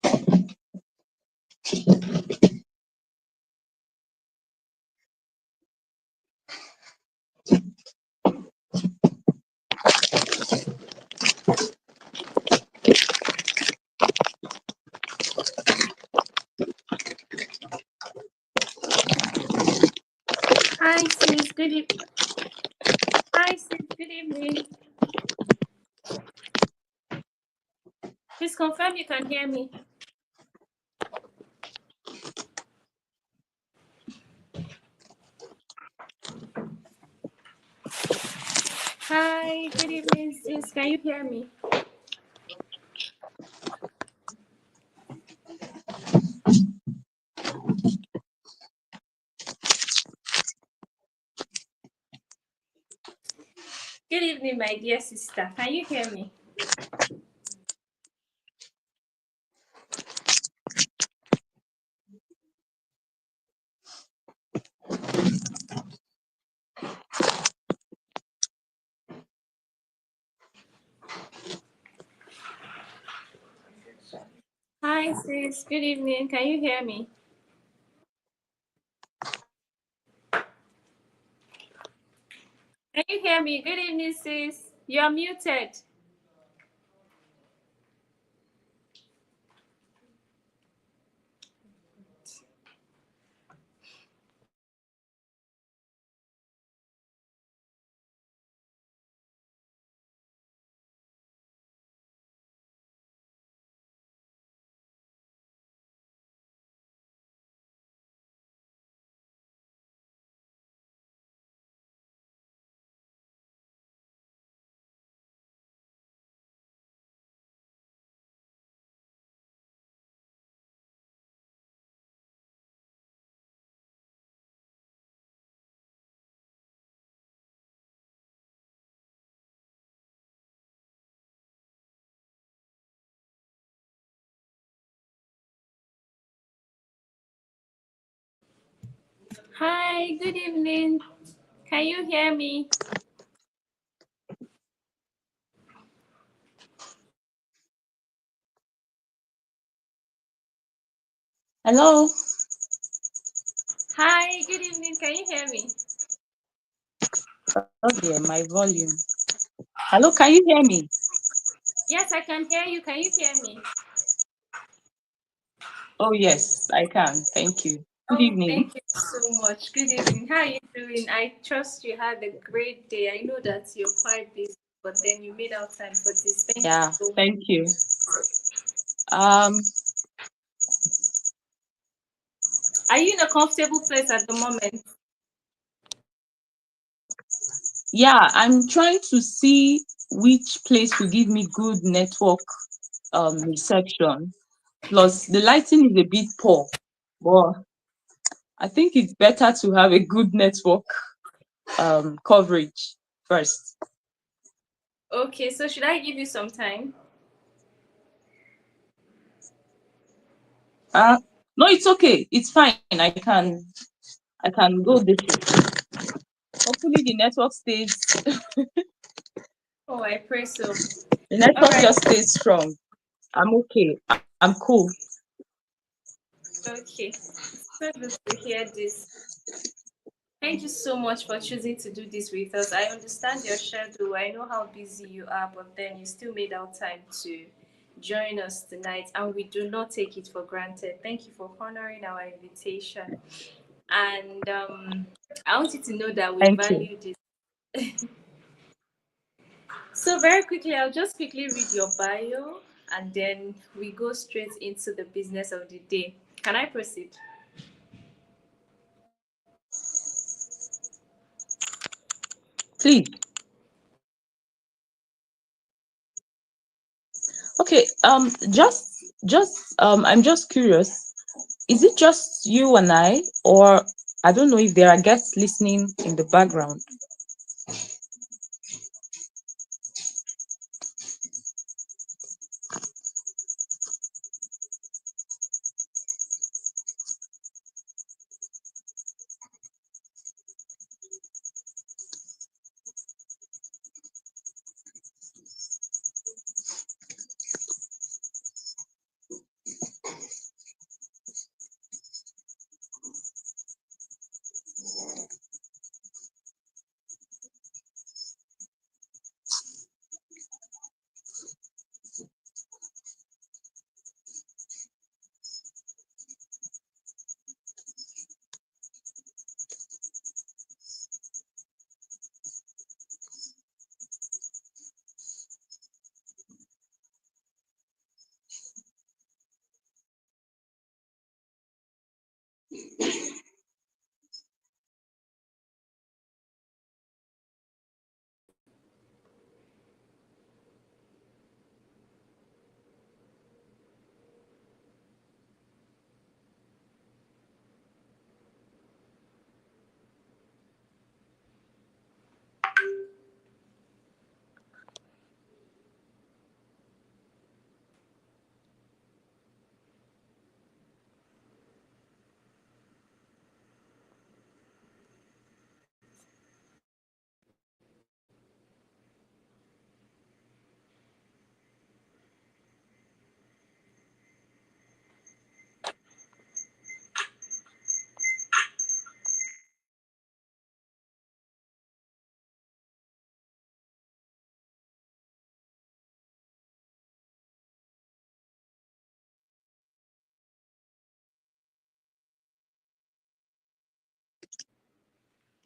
Hi, sis. Good evening. Hi, sis. Good evening. Please confirm you can hear me. Hi, good evening, sis. Can you hear me? Good evening, my dear sister. Can you hear me? Hi, sis. Good evening. Can you hear me? Can you hear me? Good evening, sis. You're muted. Hi, good evening. Can you hear me? Hello. Hi, good evening. Can you hear me? Oh dear, my volume. Hello, can you hear me? Yes, I can hear you. Can you hear me? Oh yes, I can. Thank you. Good Oh, evening. thank you so much. Good evening. How are you doing? I trust you had a great day. I know that you're quite busy, but then you made out time for this. Thank Yeah, you so much. thank you. Um, Are you in a comfortable place at the moment? yeah, I'm trying to see which place will give me good network reception. Plus, the lighting is a bit poor, but I think it's better to have a good network coverage first. Okay, so should I give you some time? Uh, no, it's okay. It's fine. I can go this way. Hopefully, the network stays. Oh, I pray so. The All network right. just stays strong. I'm okay. I'm cool. Okay. So good to hear this. Thank you so much for choosing to do this with us. I understand your schedule. I know how busy you are, but then you still made out time to join us tonight, and we do not take it for granted. Thank you for honoring our invitation. And I want you to know that we Thank you. value this. So, very quickly, I'll just quickly read your bio and then we go straight into the business of the day. Can I proceed? Please. Okay. I'm just curious. Is it just you and I, or I don't know if there are guests listening in the background?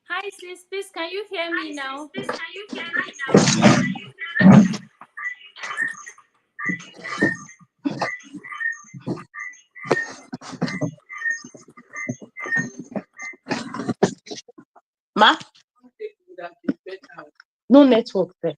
Hi, sis. Please, can you hear me now? Ma, no network there.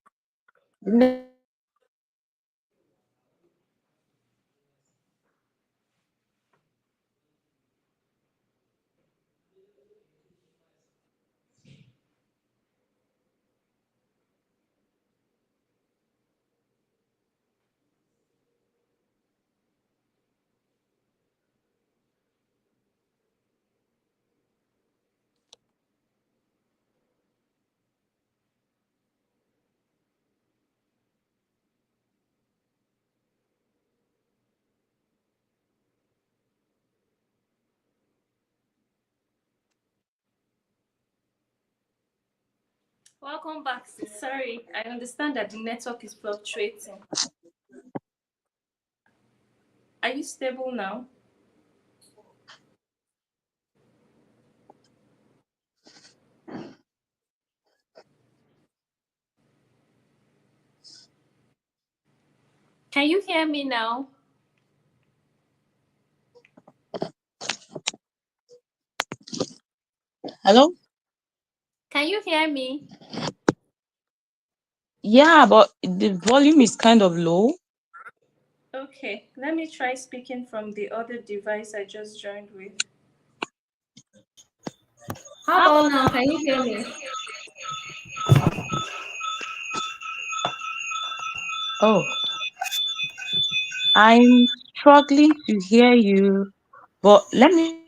Welcome back, sis. Sorry, I understand that the network is fluctuating. Are you stable now? Can you hear me now? Hello? Can you hear me? Yeah, but the volume is kind of low. Okay, let me try speaking from the other device I just joined with. How How about about now? now? Can you hear me? Oh, I'm struggling to hear you, but let me.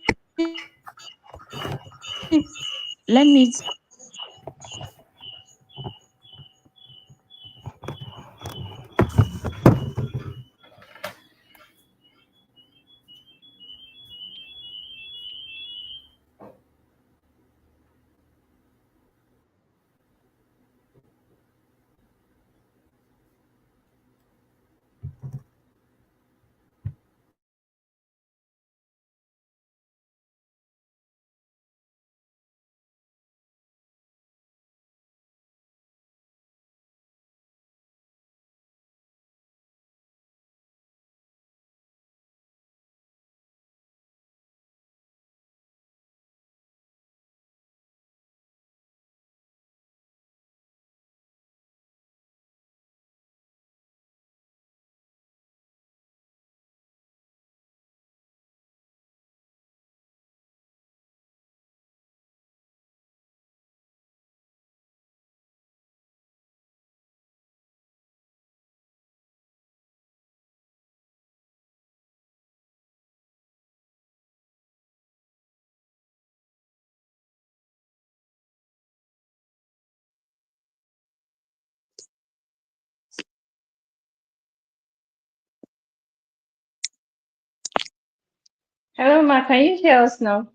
Hello, Ma. Can you hear us now?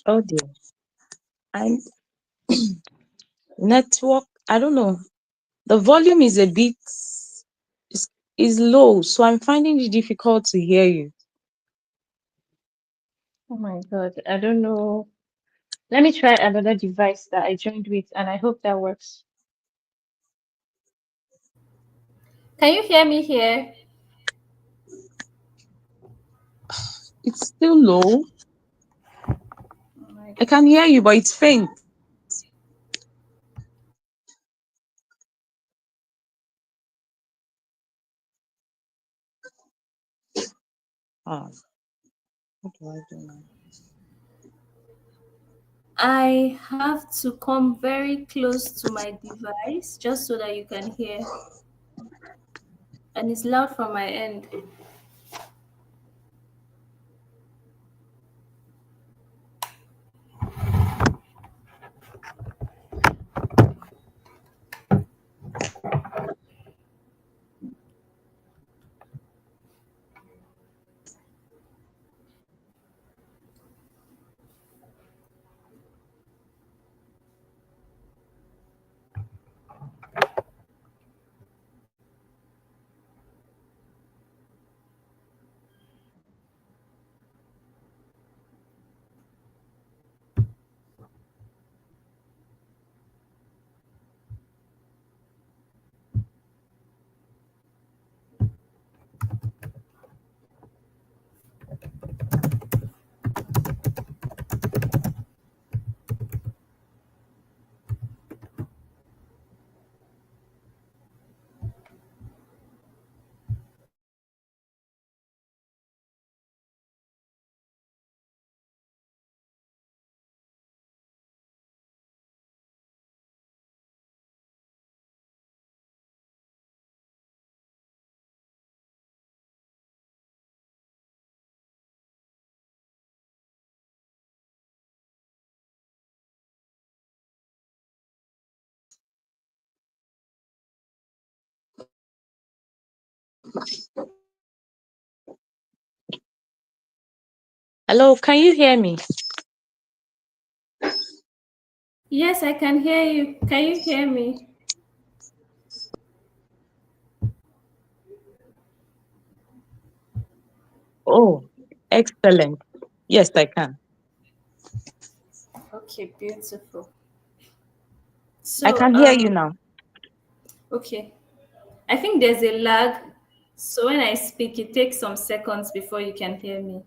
Oh dear. I'm network. I don't know. The volume is a bit is is low, so I'm finding it difficult to hear you. Oh my God, I don't know. Let me try another device that I joined with, and I hope that works. Can you hear me here? It's still low. I can hear you, but it's faint. Ah, what do I do now? I have to come very close to my device just so that you can hear. And it's loud from my end. Hello, can you hear me? Yes, I can hear you. Can you hear me? Oh, excellent. Yes, I can. Okay, beautiful. I So, can hear you now. okay. I think there's a lag. So when I speak, it takes some seconds before you can hear me.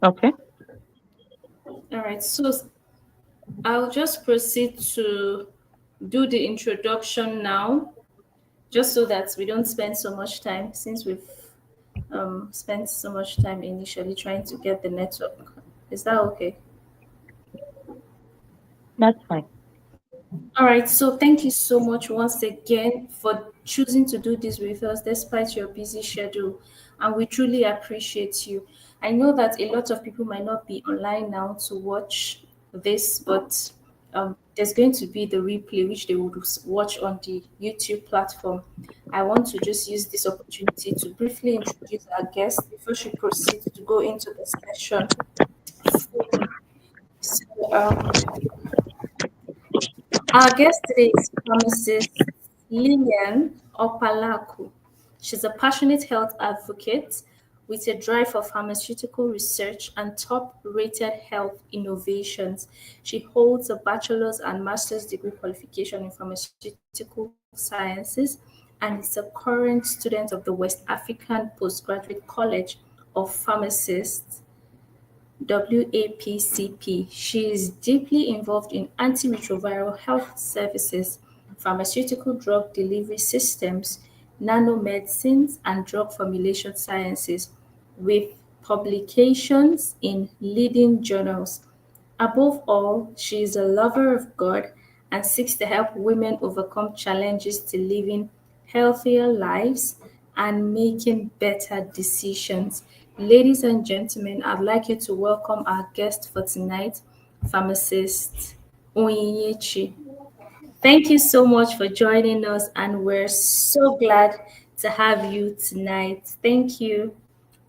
Okay. All right. So I'll just proceed to do the introduction now, just so that we don't spend so much time since we've spent so much time initially trying to get the network. Is that okay? That's fine. All right, so thank you so much once again for choosing to do this with us despite your busy schedule. And we truly appreciate you. I know that a lot of people might not be online now to watch this, but there's going to be the replay which they would watch on the YouTube platform. I want to just use this opportunity to briefly introduce our guest before she proceeds to go into the session fully. So, our guest today is pharmacist Lillian Okpalaku. She's a passionate health advocate with a drive for pharmaceutical research and top-rated health innovations. She holds a bachelor's and master's degree qualification in pharmaceutical sciences and is a current student of the West African Postgraduate College of Pharmacists WAPCP. She is deeply involved in antiretroviral health services, pharmaceutical drug delivery systems, nanomedicines, and drug formulation sciences, with publications in leading journals. Above all, she is a lover of God and seeks to help women overcome challenges to living healthier lives and making better decisions. Ladies and gentlemen, I'd like you to welcome our guest for tonight, Pharmacist Onyinyechi. Thank you so much for joining us, and we're so glad to have you tonight. Thank you.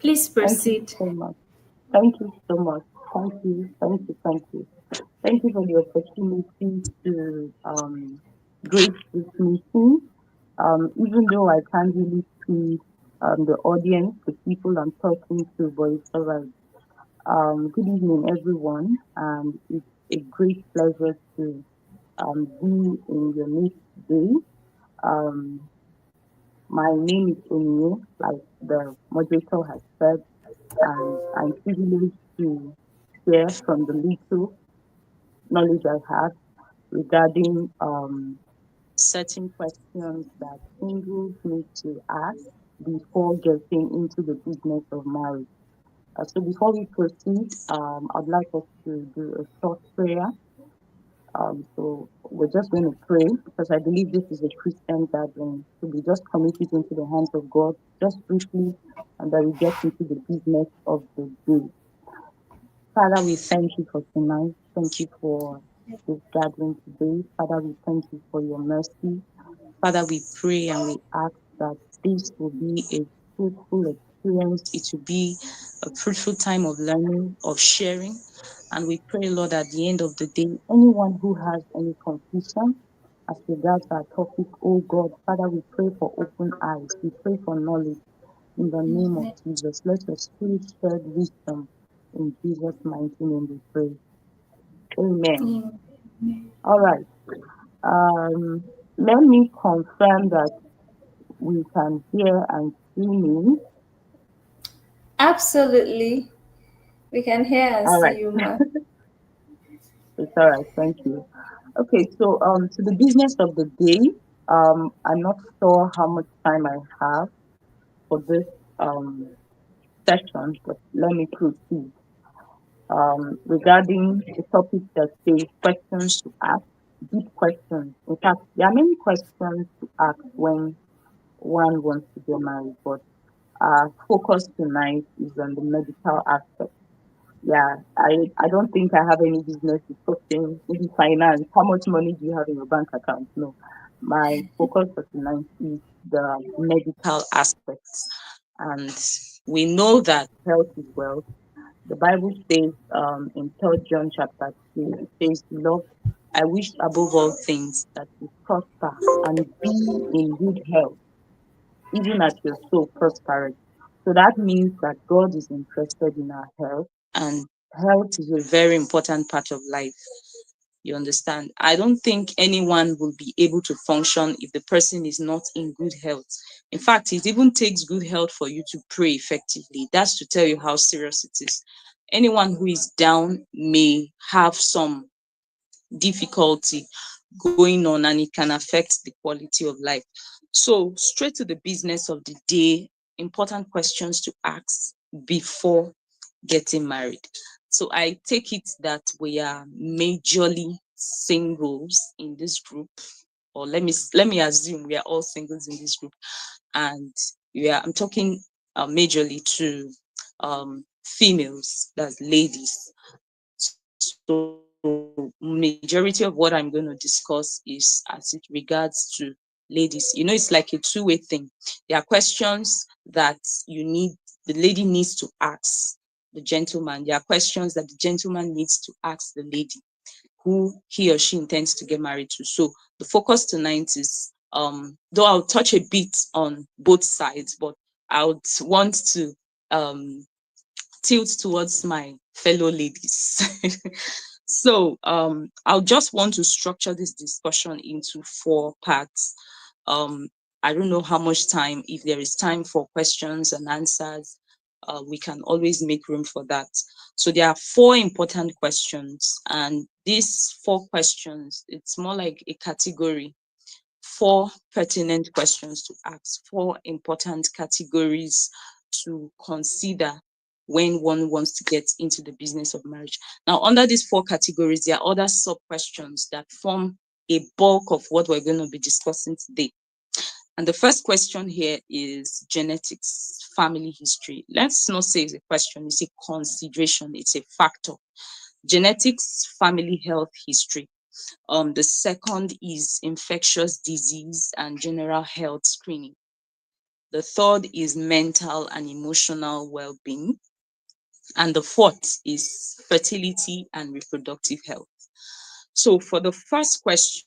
Please Thank you proceed. so much. Thank you so much. Thank you. Thank you. Thank you. Thank you for the opportunity to grace this meeting. Even though I can't really see the audience, the people I'm talking to, but it's all right. Good evening, everyone, and it's a great pleasure to be in your midst today. Um, my name is Onye, like the moderator has said. and I'm privileged to share from the little knowledge I have regarding certain questions that singles need to ask before getting into the business of marriage. So before we proceed, I'd like us to do a short prayer. So we're just going to pray because I believe this is a Christian gathering. So we just commit it into the hands of God, just briefly, and then we get into the business of the day. Father, we thank you for tonight. Thank you for this gathering today. Father, we thank you for your mercy. Father, we pray and we ask that this will be a fruitful experience. It will be a fruitful time of learning, of sharing. And we pray, Lord, at the end of the day, anyone who has any confusion as regards our topic, oh God, Father, we pray for open eyes. We pray for knowledge in the name of Jesus. Let your spirit shed wisdom in Jesus' mighty name we pray. Amen. All right. Um, Let me confirm that we can hear and see me. Absolutely. We can hear and All see right, you, Ma. it's all right. Thank you. Okay, so to the business of the day. I'm not sure how much time I have for this session, but let me proceed. Regarding the topic that says questions to ask, deep questions. In fact, there are many questions to ask when one wants to get married, but our focus tonight is on the medical aspect. Yeah, I don't think I have any business discussing maybe finance. How much money do you have in your bank account? No. My focus for tonight is the medical aspects. And we know that health is wealth. The Bible says in 3rd John chapter 2, it says, Lord, I wish above all things that you prosper and be in good health, even as your soul prospers. So that means that God is interested in our health, and health is a very important part of life. You understand? I don't think anyone will be able to function if the person is not in good health. In fact, it even takes good health for you to pray effectively. That's to tell you how serious it is. Anyone who is down may have some difficulty going on, and it can affect the quality of life. So, straight to the business of the day, important questions to ask before getting married. So, I take it that we are majorly singles in this group, or let me assume we are all singles in this group, and I'm talking majorly to females, that's ladies. So majority of what I'm going to discuss is as it regards to ladies. It's like a two-way thing. There are questions that the lady needs to ask the gentleman. There are questions that the gentleman needs to ask the lady who he or she intends to get married to. So the focus tonight is though I'll touch a bit on both sides, but I would want to um tilt towards my fellow ladies. So I'll just want to structure this discussion into 4 parts. Um, I don't know how much time, if there is time for questions and answers, we can always make room for that. So there are 4 important questions, and these 4 questions, it's more like a category. 4 pertinent questions to ask, 4 important categories to consider when one wants to get into the business of marriage. Now, under these 4 categories, there are other sub questions that form a bulk of what we're going to be discussing today. And the first question here is genetics, family history. Let's not say it's a question, it's a consideration, it's a factor. Genetics, family health history. The second is infectious disease and general health screening. The third is mental and emotional well-being. And the fourth is fertility and reproductive health. So for the first question,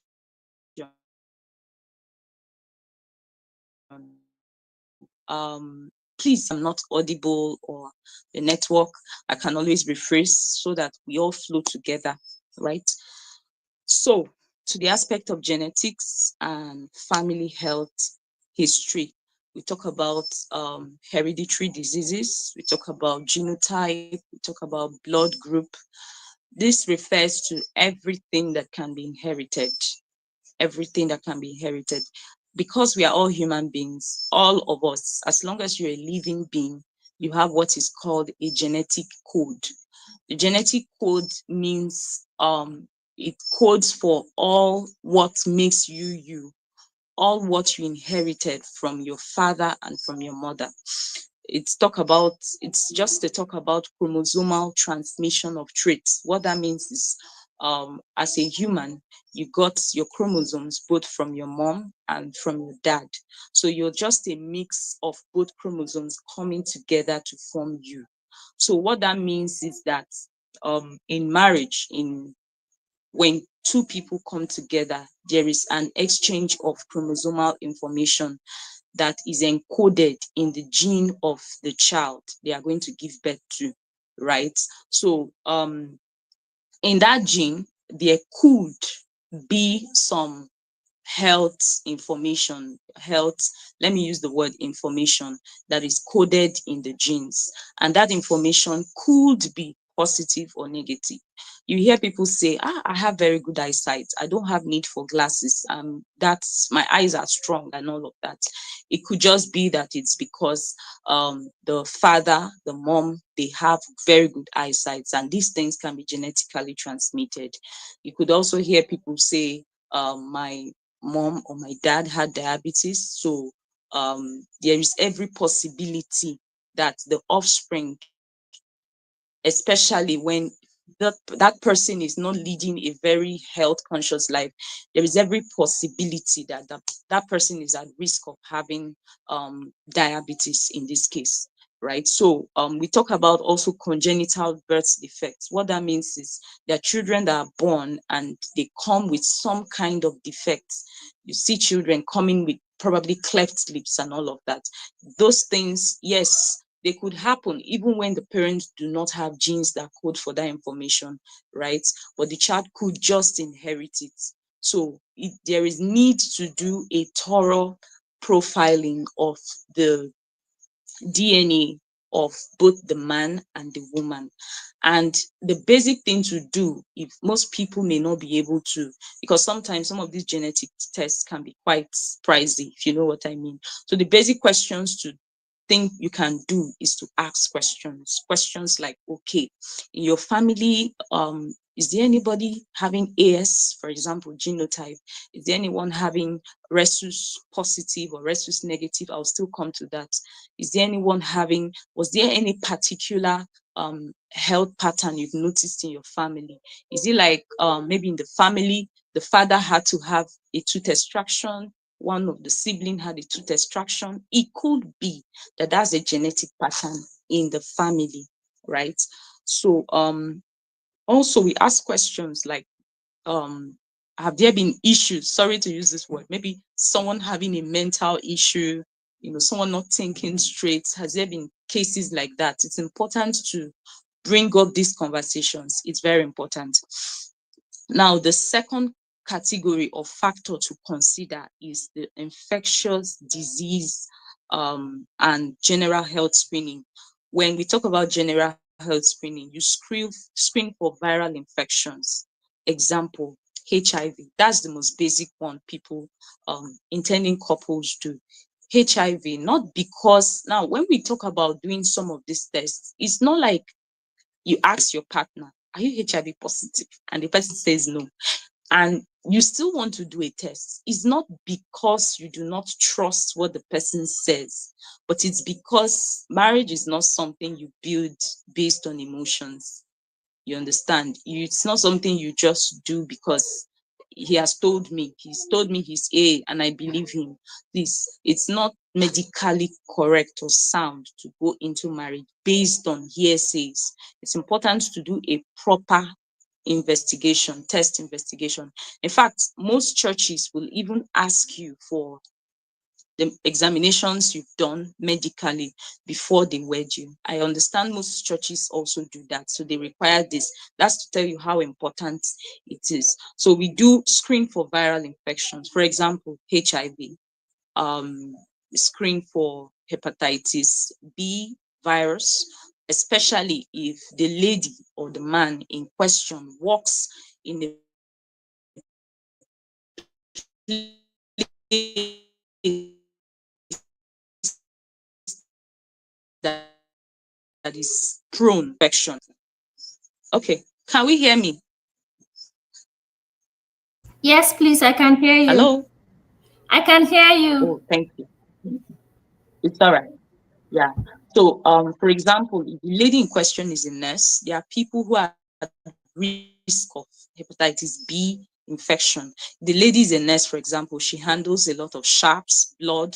please, I'm not audible or the network. I can always rephrase so that we all flow together, right? So, to the aspect of genetics and family health history, we talk about hereditary diseases, we talk about genotype, we talk about blood group. This refers to everything that can be inherited, everything that can be inherited. Because we are all human beings, all of us, as long as you're a living being, you have what is called a genetic code. The genetic code means it codes for all what makes you you, all what you inherited from your father and from your mother. It's just a talk about chromosomal transmission of traits. What that means is, as a human, you got your chromosomes both from your mom and from your dad. So you're just a mix of both chromosomes coming together to form you. So what that means is that in marriage, in when two people come together, there is an exchange of chromosomal information that is encoded in the gene of the child they are going to give birth to, right? So in that gene, there could be some health information, health, let me use the word information, that is coded in the genes. And that information could be positive or negative. You hear people say, I have very good eyesight. I don't have need for glasses. That's my eyes are strong and all of that. It could just be that it's because the father, the mom, they have very good eyesight, and these things can be genetically transmitted. You could also hear people say, my mom or my dad had diabetes. So there is every possibility that the offspring, especially when that person is not leading a very health conscious life, there is every possibility that that person is at risk of having diabetes in this case, right? So we talk about also congenital birth defects. What that means is there are children that are born and they come with some kind of defects. You see children coming with probably cleft lips and all of that. Those things, yes, they could happen even when the parents do not have genes that code for that information, right? But the child could just inherit it. So there is need to do a thorough profiling of the DNA of both the man and the woman. And the basic thing to do, if most people may not be able to, because sometimes some of these genetic tests can be quite pricey, if you know what I mean. So the basic questions to think you can do is to ask questions like, okay, in your family, is there anybody having AS, for example, genotype? Is there anyone having rhesus positive or rhesus negative? I'll still come to that. Is there anyone having, was there any particular health pattern you've noticed in your family? Is it like maybe in the family, the father had to have a tooth extraction, one of the sibling had a tooth extraction? It could be that that's a genetic pattern in the family, right? So also we ask questions like, have there been issues, sorry to use this word, maybe someone having a mental issue, someone not thinking straight? Has there been cases like that? It's important to bring up these conversations. It's very important. Now, the second category of factor to consider is the infectious disease and general health screening. When we talk about general health screening, you screen for viral infections. Example, HIV. That's the most basic one people, intending couples do. HIV, not because, now when we talk about doing some of these tests, it's not like you ask your partner, are you HIV positive? And the person says no. And you still want to do a test. It's not because you do not trust what the person says, but it's because marriage is not something you build based on emotions. You understand? It's not something you just do because he's told me he's A and I believe him. It's not medically correct or sound to go into marriage based on hearsays. It's important to do a proper investigation, test investigation. In fact, most churches will even ask you for the examinations you've done medically before they wed you. I understand most churches also do that. So they require this. That's to tell you how important it is. So we do screen for viral infections. For example, HIV. screen for hepatitis B virus, especially if the lady or the man in question works in a that is prone infection. Okay, can we hear me? Yes, please, I can hear you. Hello? I can hear you. Oh, thank you. It's all right. Yeah. So, for example, if the lady in question is a nurse, there are people who are at risk of hepatitis B infection. The lady is a nurse, for example, she handles a lot of sharps, blood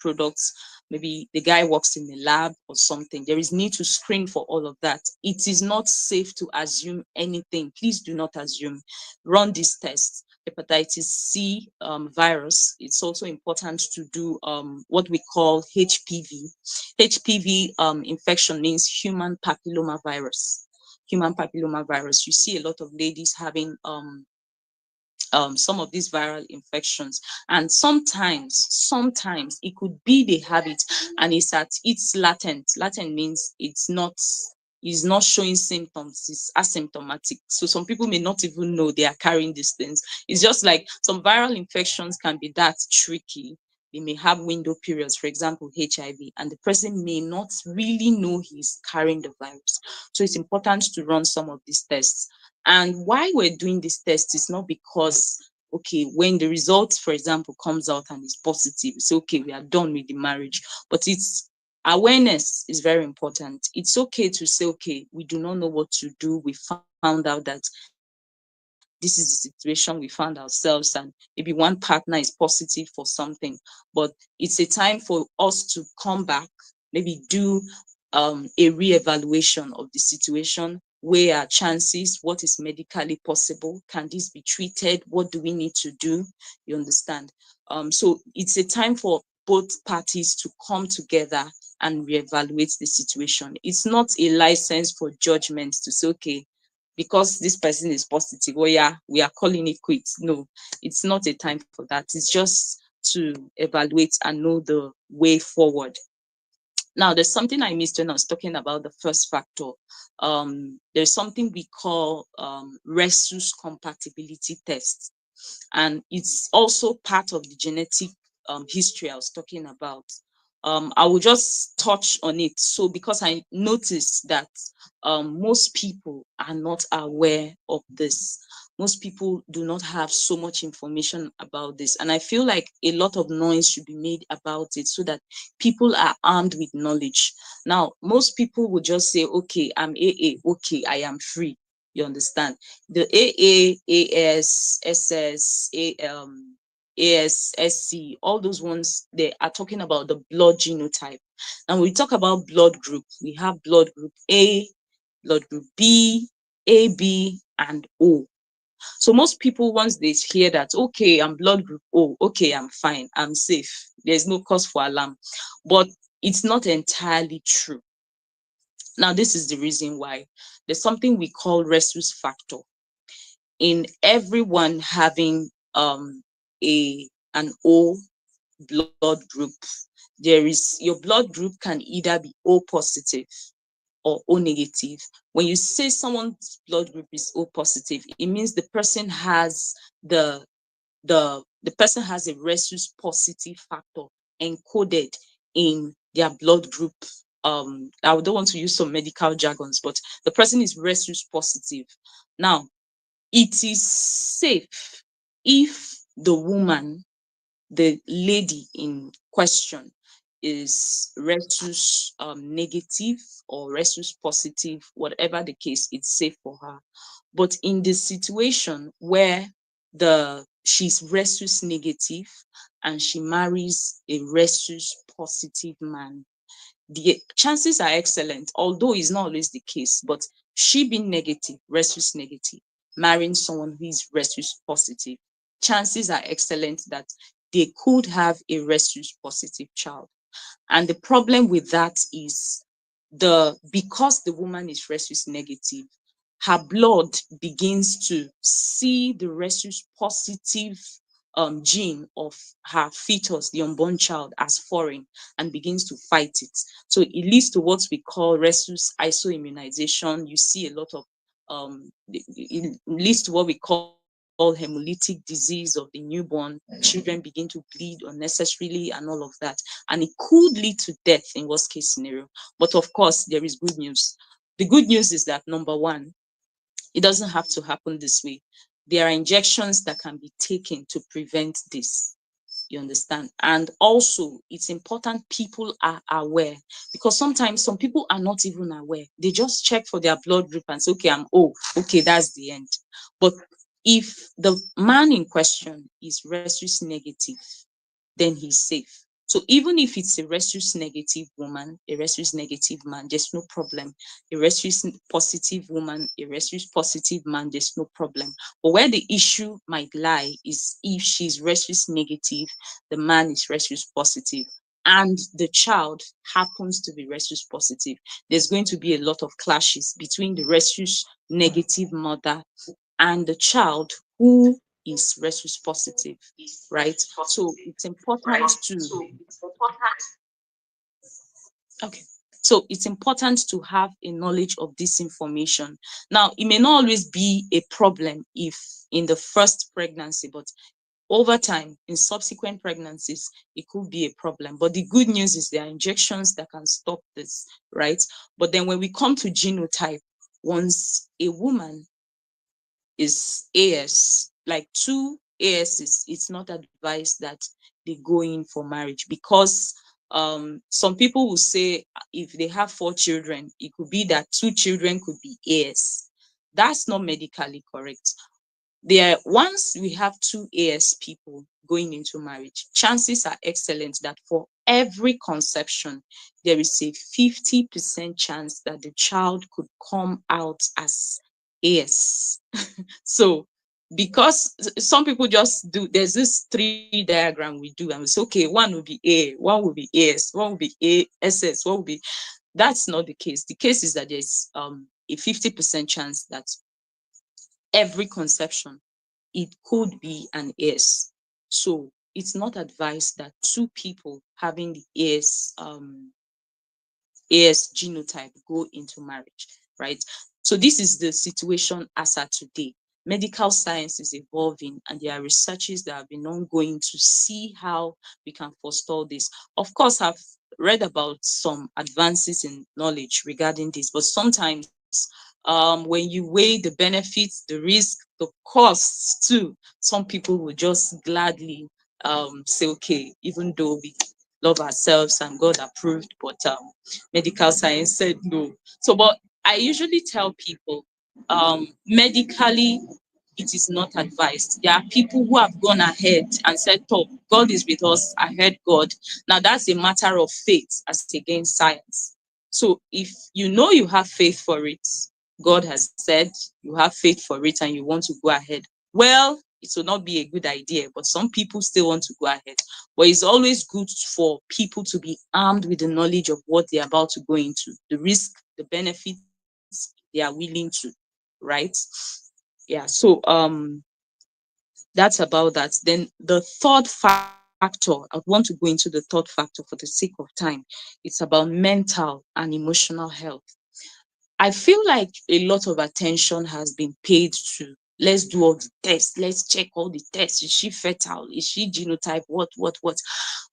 products. Maybe the guy works in the lab or something. There is need to screen for all of that. It is not safe to assume anything. Please do not assume. Run this test. Hepatitis C virus. It's also important to do what we call HPV. HPV infection means human papilloma virus. Human papilloma virus. You see a lot of ladies having some of these viral infections, and sometimes it could be they have it and it's latent. Latent means it's not showing symptoms, it's asymptomatic. So some people may not even know they are carrying these things. It's just like some viral infections can be that tricky. They may have window periods, for example HIV, and the person may not really know he's carrying the virus. So it's important to run some of these tests. And why we're doing this test is not because, okay, when the results, for example, comes out and it's positive, it's okay, we are done with the marriage. But it's awareness is very important. It's okay to say, okay, we do not know what to do. We found out that this is the situation we found ourselves, and maybe one partner is positive for something, but it's a time for us to come back, maybe do a re-evaluation of the situation. Where are chances? What is medically possible? Can this be treated? What do we need to do? You understand? So it's a time for both parties to come together and reevaluate the situation. It's not a license for judgment to say, okay, because this person is positive, well, yeah, we are calling it quits. No, it's not a time for that. It's just to evaluate and know the way forward. Now, there's something I missed when I was talking about the first factor. There's something we call rhesus compatibility test, and it's also part of the genetic history I was talking about. I will just touch on it. So, because I noticed that most people are not aware of this. Most people do not have so much information about this. And I feel like a lot of noise should be made about it so that people are armed with knowledge. Now, most people will just say, okay, I'm AA, okay, I am free. You understand? The AA, AS, SS, ASSC, all those ones, they are talking about the blood genotype. And we talk about blood group. We have blood group A, blood group B, AB, and O. So most people, once they hear that, okay, I'm blood group O, okay, I'm fine, I'm safe, there's no cause for alarm. But it's not entirely true. Now, this is the reason why. There's something we call rhesus factor. In everyone having an O blood group, your blood group can either be O positive or O negative. When you say someone's blood group is O positive, it means the person has the person has a rhesus positive factor encoded in their blood group. I don't want to use some medical jargons, but the person is rhesus positive. Now, it is safe if the lady in question is rhesus negative or rhesus positive, whatever the case, it's safe for her. But in the situation where she's rhesus negative and she marries a rhesus positive man, the chances are excellent, although it's not always the case, but she being negative, rhesus negative, marrying someone who is rhesus positive, chances are excellent that they could have a rhesus positive child. And the problem with that is because the woman is rhesus negative, her blood begins to see the rhesus positive gene of her fetus, the unborn child, as foreign and begins to fight it. So it leads to what we call rhesus isoimmunization. You see a lot of it leads to what we call hemolytic disease of the newborn. Children begin to bleed unnecessarily and all of that. And it could lead to death in worst case scenario. But of course, there is good news. The good news is that number one, it doesn't have to happen this way. There are injections that can be taken to prevent this. You understand? And also, it's important people are aware, because sometimes some people are not even aware. They just check for their blood group and say, okay, I'm O. Okay, that's the end. But if the man in question is rhesus negative, then he's safe. So even if it's a rhesus negative woman, a rhesus negative man, there's no problem. A rhesus positive woman, a rhesus positive man, there's no problem. But where the issue might lie is if she's rhesus negative, the man is rhesus positive, and the child happens to be rhesus positive, there's going to be a lot of clashes between the rhesus negative mother and the child who is rhesus positive, right? So it's important to okay. So it's important to have a knowledge of this information. Now, it may not always be a problem if in the first pregnancy, but over time, in subsequent pregnancies, it could be a problem. But the good news is there are injections that can stop this, right? But then when we come to genotype, once a woman is AS, like two ASs, it's not advised that they go in for marriage, because some people will say if they have 4 children, it could be that 2 children could be AS. That's not medically correct. There, once we have two AS people going into marriage, chances are excellent that for every conception, there is a 50% chance that the child could come out as AS. So, because some people just do, there's this 3 diagram we do, and we say, okay, one will be A, one will be AS, one will be ASS, one will be. That's not the case. The case is that there's a 50% chance that every conception it could be an AS. So it's not advised that two people having the AS genotype go into marriage, right? So this is the situation as at today. Medical science is evolving, and there are researches that have been ongoing to see how we can forestall this. Of course, I've read about some advances in knowledge regarding this, but sometimes when you weigh the benefits, the risk, the costs too, some people will just gladly say, okay, even though we love ourselves and God approved, but medical science said no. So, but I usually tell people, medically, it is not advised. There are people who have gone ahead and said, "Oh, God is with us. I heard God." Now, that's a matter of faith as against science. So, if you know you have faith for it, God has said you have faith for it and you want to go ahead, well, it will not be a good idea, but some people still want to go ahead. But it's always good for people to be armed with the knowledge of what they're about to go into, the risk, the benefits they are willing to, right? Yeah, so that's about that. Then the third factor, I want to go into the third factor for the sake of time. It's about mental and emotional health. I feel like a lot of attention has been paid to, let's do all the tests, let's check all the tests. Is she fertile? Is she genotype? What?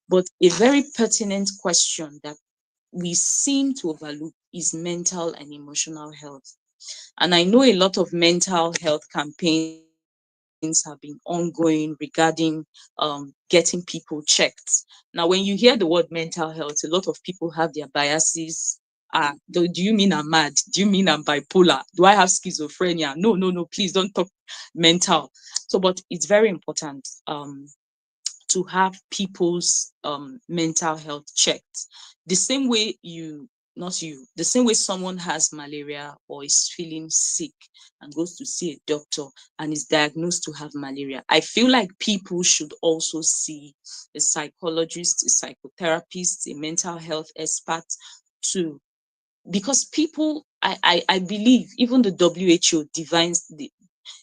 But a very pertinent question that we seem to overlook is mental and emotional health. And I know a lot of mental health campaigns have been ongoing regarding getting people checked. Now, when you hear the word mental health, a lot of people have their biases. Do you mean I'm mad? Do you mean I'm bipolar? Do I have schizophrenia? No, no, no, please don't talk mental. So, but it's very important to have people's mental health checked. The same way you, not you, the same way someone has malaria or is feeling sick and goes to see a doctor and is diagnosed to have malaria, I feel like people should also see a psychologist, a psychotherapist, a mental health expert too, because people, I believe even the WHO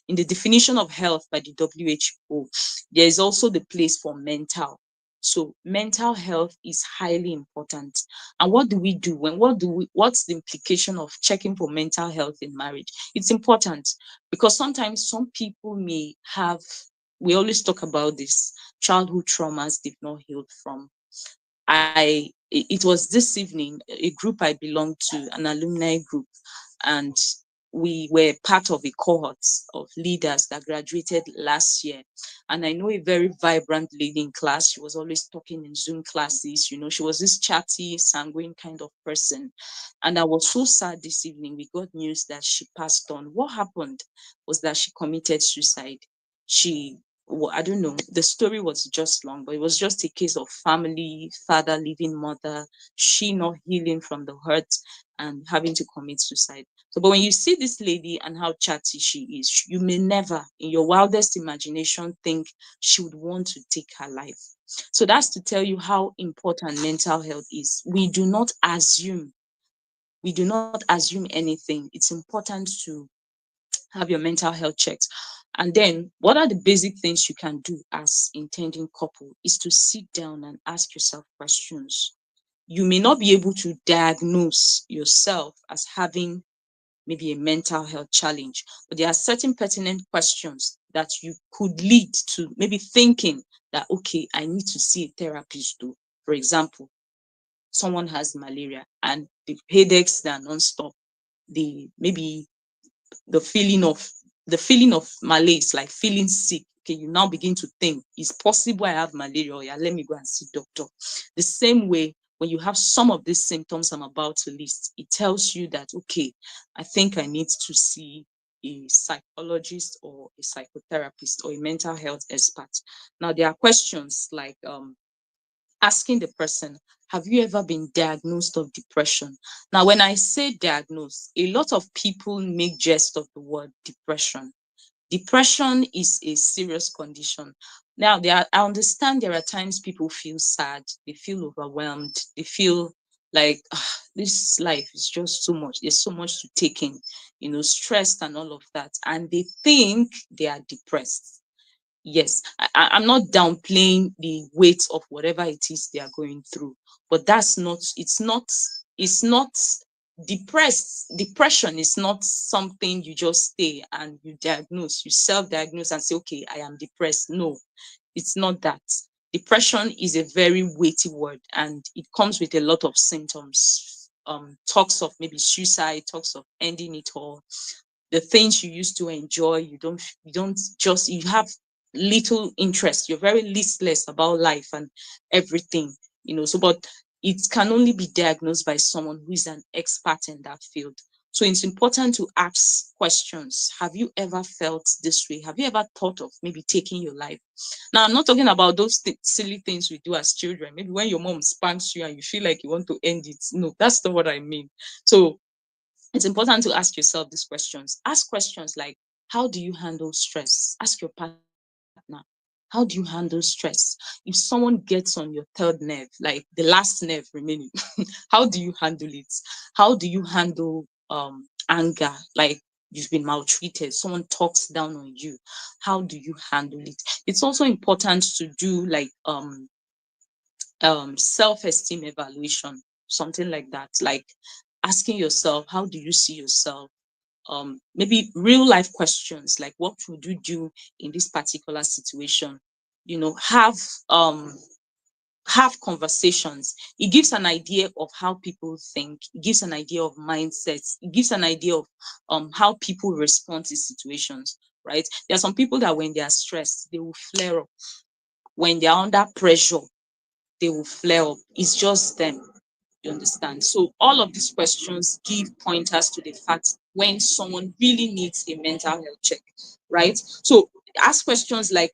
in the definition of health by the WHO, there is also the place for mental. So mental health is highly important. And what do we do when what's the implication of checking for mental health in marriage? It's important because sometimes some people may have, we always talk about this, childhood traumas they've not healed from. It was this evening, a group I belong to, an alumni group, and we were part of a cohort of leaders that graduated last year. And I know a very vibrant lady in class. She was always talking in Zoom classes. She was this chatty, sanguine kind of person. And I was so sad this evening. We got news that she passed on. What happened was that she committed suicide. She well, I don't know, the story was just long, but it was just a case of family, father leaving mother, she not healing from the hurt and having to commit suicide. So, but when you see this lady and how chatty she is, you may never, in your wildest imagination, think she would want to take her life. So that's to tell you how important mental health is. We do not assume anything. It's important to have your mental health checked. And then, what are the basic things you can do as intending couple is to sit down and ask yourself questions. You may not be able to diagnose yourself as having maybe a mental health challenge, but there are certain pertinent questions that you could lead to maybe thinking that, okay, I need to see a therapist too. For example, someone has malaria and the headaches that are non-stop, the maybe the feeling of malaise, like feeling sick. Okay, you now begin to think, it's possible I have malaria. Oh, yeah, let me go and see doctor. The same way, when you have some of these symptoms I'm about to list, it tells you that, okay, I think I need to see a psychologist or a psychotherapist or a mental health expert. Now, there are questions like asking the person, have you ever been diagnosed of depression? Now, when I say diagnose, a lot of people make jest of the word depression. Depression is a serious condition. Now, I understand there are times people feel sad, they feel overwhelmed, they feel like this life is just so much. There's so much to take in, stressed and all of that, and they think they are depressed. Yes, I'm not downplaying the weight of whatever it is they are going through, but it's not depression is not something you just stay and you self-diagnose and say, okay, I am depressed. No, it's not that. Depression is a very weighty word and it comes with a lot of symptoms. Talks of maybe suicide, talks of ending it all, the things you used to enjoy, you have little interest, you're very listless about life and everything, so but it can only be diagnosed by someone who is an expert in that field. So it's important to ask questions. Have you ever felt this way? Have you ever thought of maybe taking your life? Now, I'm not talking about those silly things we do as children, maybe when your mom spanks you and you feel like you want to end it. No, that's not what I mean. So it's important to ask yourself these questions. Ask questions like, how do you handle stress? Ask your partner, how do you handle stress? If someone gets on your third nerve, like the last nerve remaining, how do you handle it? How do you handle anger? Like you've been maltreated, someone talks down on you. How do you handle it? It's also important to do like self-esteem evaluation, something like that, like asking yourself, how do you see yourself? Maybe real life questions like, what would you do in this particular situation? Have conversations. It gives an idea of how people think, it gives an idea of mindsets, it gives an idea of how people respond to situations. Right, there are some people that when they are stressed they will flare up. When they are under pressure they will flare up. It's just them. You understand? So all of these questions give pointers to the fact when someone really needs a mental health check, right? So ask questions like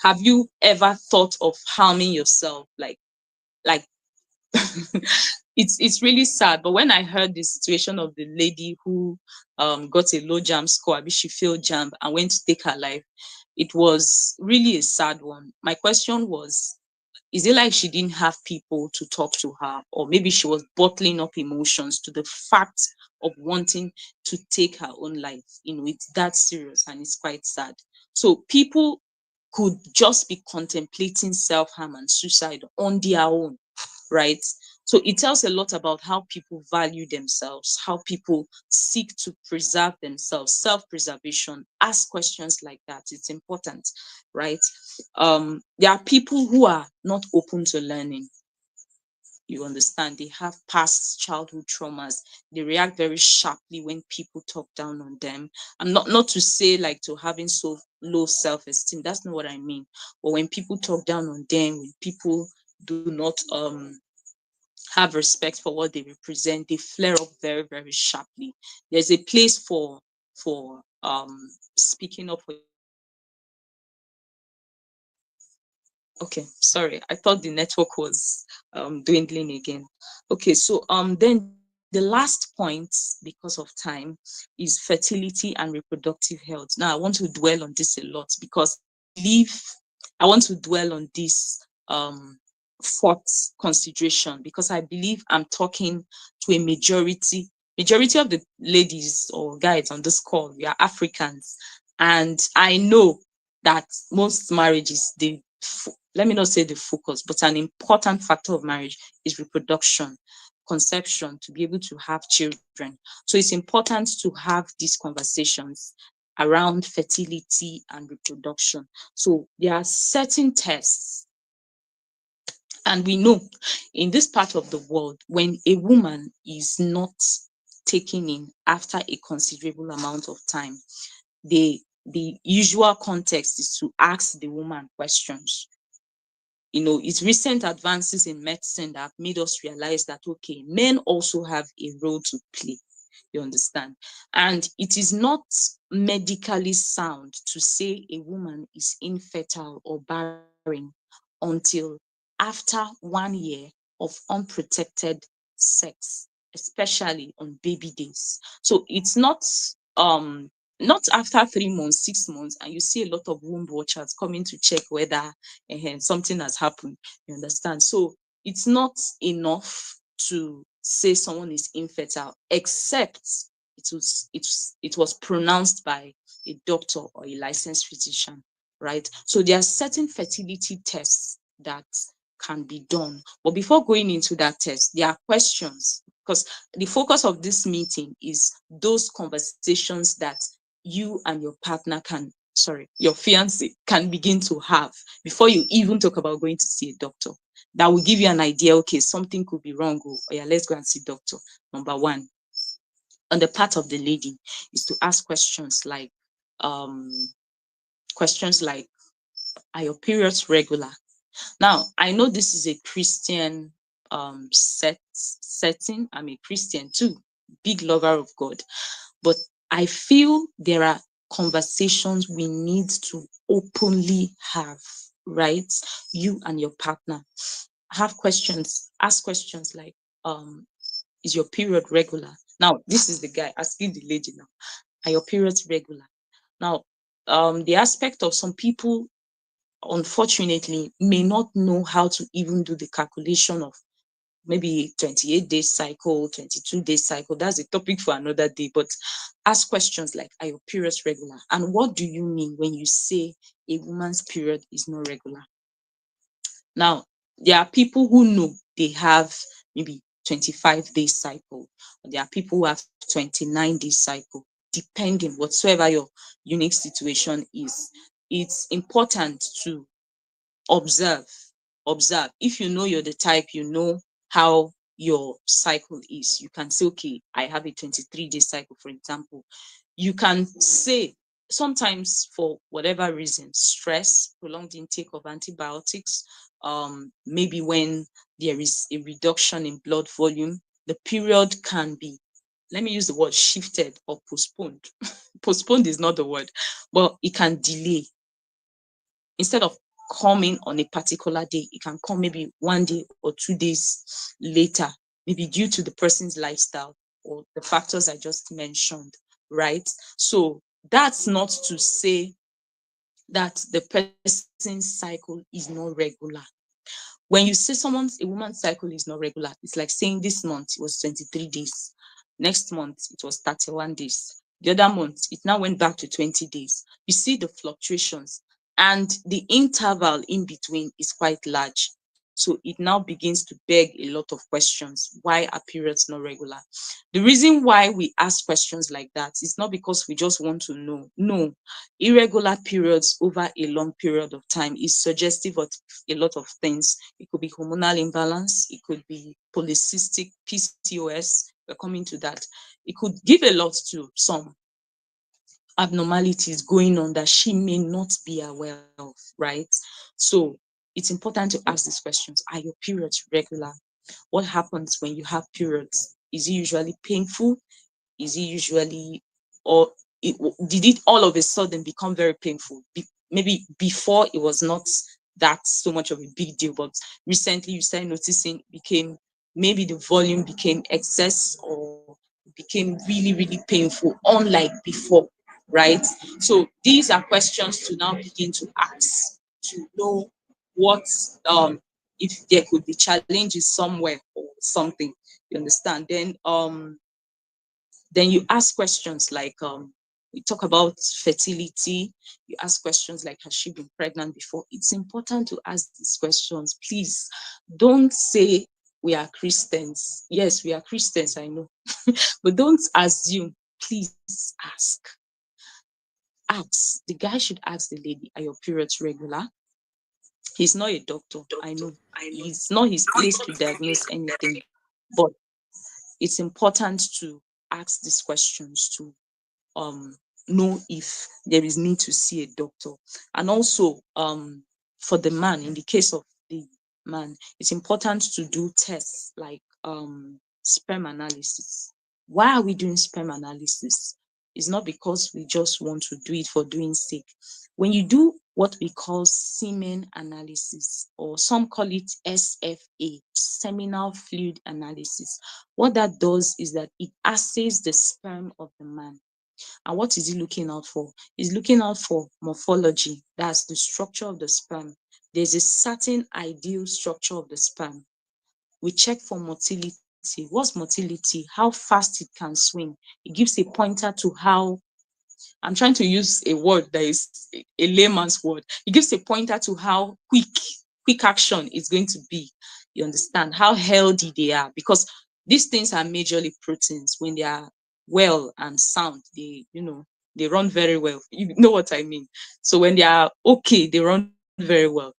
have you ever thought of harming yourself? Like it's really sad. But when I heard the situation of the lady who got a low jam score, I mean she failed jam and went to take her life, it was really a sad one. My question was, Is it like she didn't have people to talk to her, or maybe she was bottling up emotions to the fact of wanting to take her own life? It's that serious and it's quite sad. So people could just be contemplating self-harm and suicide on their own, right? So it tells a lot about how people value themselves, how people seek to preserve themselves, self-preservation. Ask questions like that. It's important, right? There are people who are not open to learning. You understand? They have past childhood traumas. They react very sharply when people talk down on them. And not to say like to having so low self-esteem. That's not what I mean. But when people talk down on them, when people do not have respect for what they represent, they flare up very, very sharply. There's a place for speaking up for yourself. Okay, sorry, I thought the network was dwindling again. Okay, so then the last point, because of time, is fertility and reproductive health. Now I want to dwell on this a lot because I believe I want to dwell on this fourth consideration because I believe I'm talking to a majority of the ladies or guys on this call. We are Africans, and I know that most marriages, let me not say the focus, but an important factor of marriage is reproduction, conception, to be able to have children. So it's important to have these conversations around fertility and reproduction. So there are certain tests, and we know in this part of the world, when a woman is not taken in after a considerable amount of time, the usual context is to ask the woman questions. It's recent advances in medicine that have made us realize that, okay, men also have a role to play. You understand? And it is not medically sound to say a woman is infertile or barren until after 1 year of unprotected sex, especially on baby days. So it's not after 3 months, 6 months, and you see a lot of womb watchers coming to check whether something has happened. You understand? So it's not enough to say someone is infertile, except it was pronounced by a doctor or a licensed physician, right? So there are certain fertility tests that can be done. But before going into that test, there are questions, because the focus of this meeting is those conversations that you and your partner your fiance can begin to have before you even talk about going to see a doctor. That will give you an idea, okay, something could be wrong. Oh, yeah, let's go and see doctor. Number one, on the part of the lady, is to ask um, questions like, are your periods regular? Now, I know this is a Christian setting. I'm a Christian too, big lover of God. But I feel there are conversations we need to openly have, right? You and your partner ask questions like, is your period regular? Now, this is the guy asking the lady now, are your periods regular? Now, the aspect of some people, unfortunately, may not know how to even do the calculation of maybe 28-day cycle, 22-day cycle. That's a topic for another day. But ask questions like, are your periods regular? And what do you mean when you say a woman's period is not regular? Now, there are people who know they have maybe 25-day cycle. There are people who have 29-day cycle, depending whatsoever your unique situation is. It's important to observe. If you know you're the type, you know how your cycle is, you can say, okay, I have a 23-day cycle, for example. You can say, sometimes for whatever reason, stress, prolonged intake of antibiotics, maybe when there is a reduction in blood volume, the period can be, let me use the word, shifted or postponed. Postponed is not the word, but it can delay. Instead of coming on a particular day, it can come maybe 1 day or 2 days later, maybe due to the person's lifestyle or the factors I just mentioned, right? So that's not to say that the person's cycle is not regular. When you say a woman's cycle is not regular, it's like saying this month it was 23 days, next month it was 31 days, the other month it now went back to 20 days. You see the fluctuations, and the interval in between is quite large. So it now begins to beg a lot of questions. Why are periods not regular? The reason why we ask questions like that is not because we just want to know. No, irregular periods over a long period of time is suggestive of a lot of things. It could be hormonal imbalance, it could be polycystic PCOS. We're coming to that. It could give a lot to some abnormalities going on that she may not be aware of, right? So it's important to ask these questions. Are your periods regular? What happens when you have periods? Is it usually painful? Is it usually, or did it all of a sudden become very painful? Maybe before it was not that so much of a big deal, but recently you started noticing it became, maybe the volume became excess, or became really, really painful, unlike before, right? So these are questions to now begin to ask, to know what, if there could be challenges somewhere or something, you understand? Then you ask questions like, we talk about fertility. You ask questions like, has she been pregnant before? It's important to ask these questions. Please don't say we are Christians. Yes, we are Christians, I know. But don't assume. Please ask. Ask. The guy should ask the lady, are your periods regular? He's not a doctor, I know. It's not his place to diagnose anything. But it's important to ask these questions to know if there is need to see a doctor. And also, for the man, in the case of the man, it's important to do tests like sperm analysis. Why are we doing sperm analysis? It's not because we just want to do it for doing sake. When you do what we call semen analysis, or some call it SFA, seminal fluid analysis, what that does is that it assays the sperm of the man. And what is he looking out for? He's looking out for morphology, that's the structure of the sperm. There's a certain ideal structure of the sperm. We check for motility. What's motility? How fast it can swing. It gives a pointer to how, I'm trying to use a word that is a layman's word. It gives a pointer to how quick action is going to be. You understand how healthy they are, because these things are majorly proteins. When they are well and sound, they run very well. You know what I mean? So when they are okay, they run very well.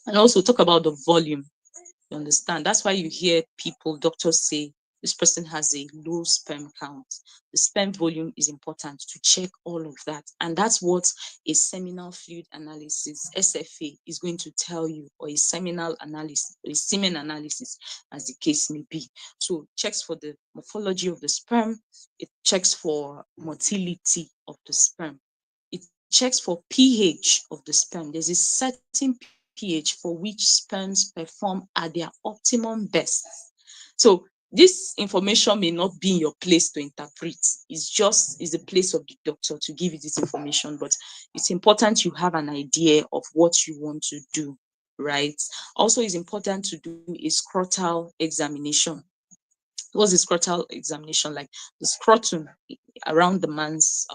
And also talk about the volume. You understand? That's why you hear people, doctors say this person has a low sperm count. The sperm volume is important to check all of that. And that's what a seminal fluid analysis, SFA, is going to tell you, or a seminal analysis, or a semen analysis, as the case may be. So checks for the morphology of the sperm, it checks for motility of the sperm, it checks for pH of the sperm. There's a certain pH for which sperms perform at their optimum best. So this information may not be in your place to interpret. It's the place of the doctor to give you this information, but it's important you have an idea of what you want to do, right? Also, it's important to do a scrotal examination. What's the scrotal examination like? The scrotum around the man's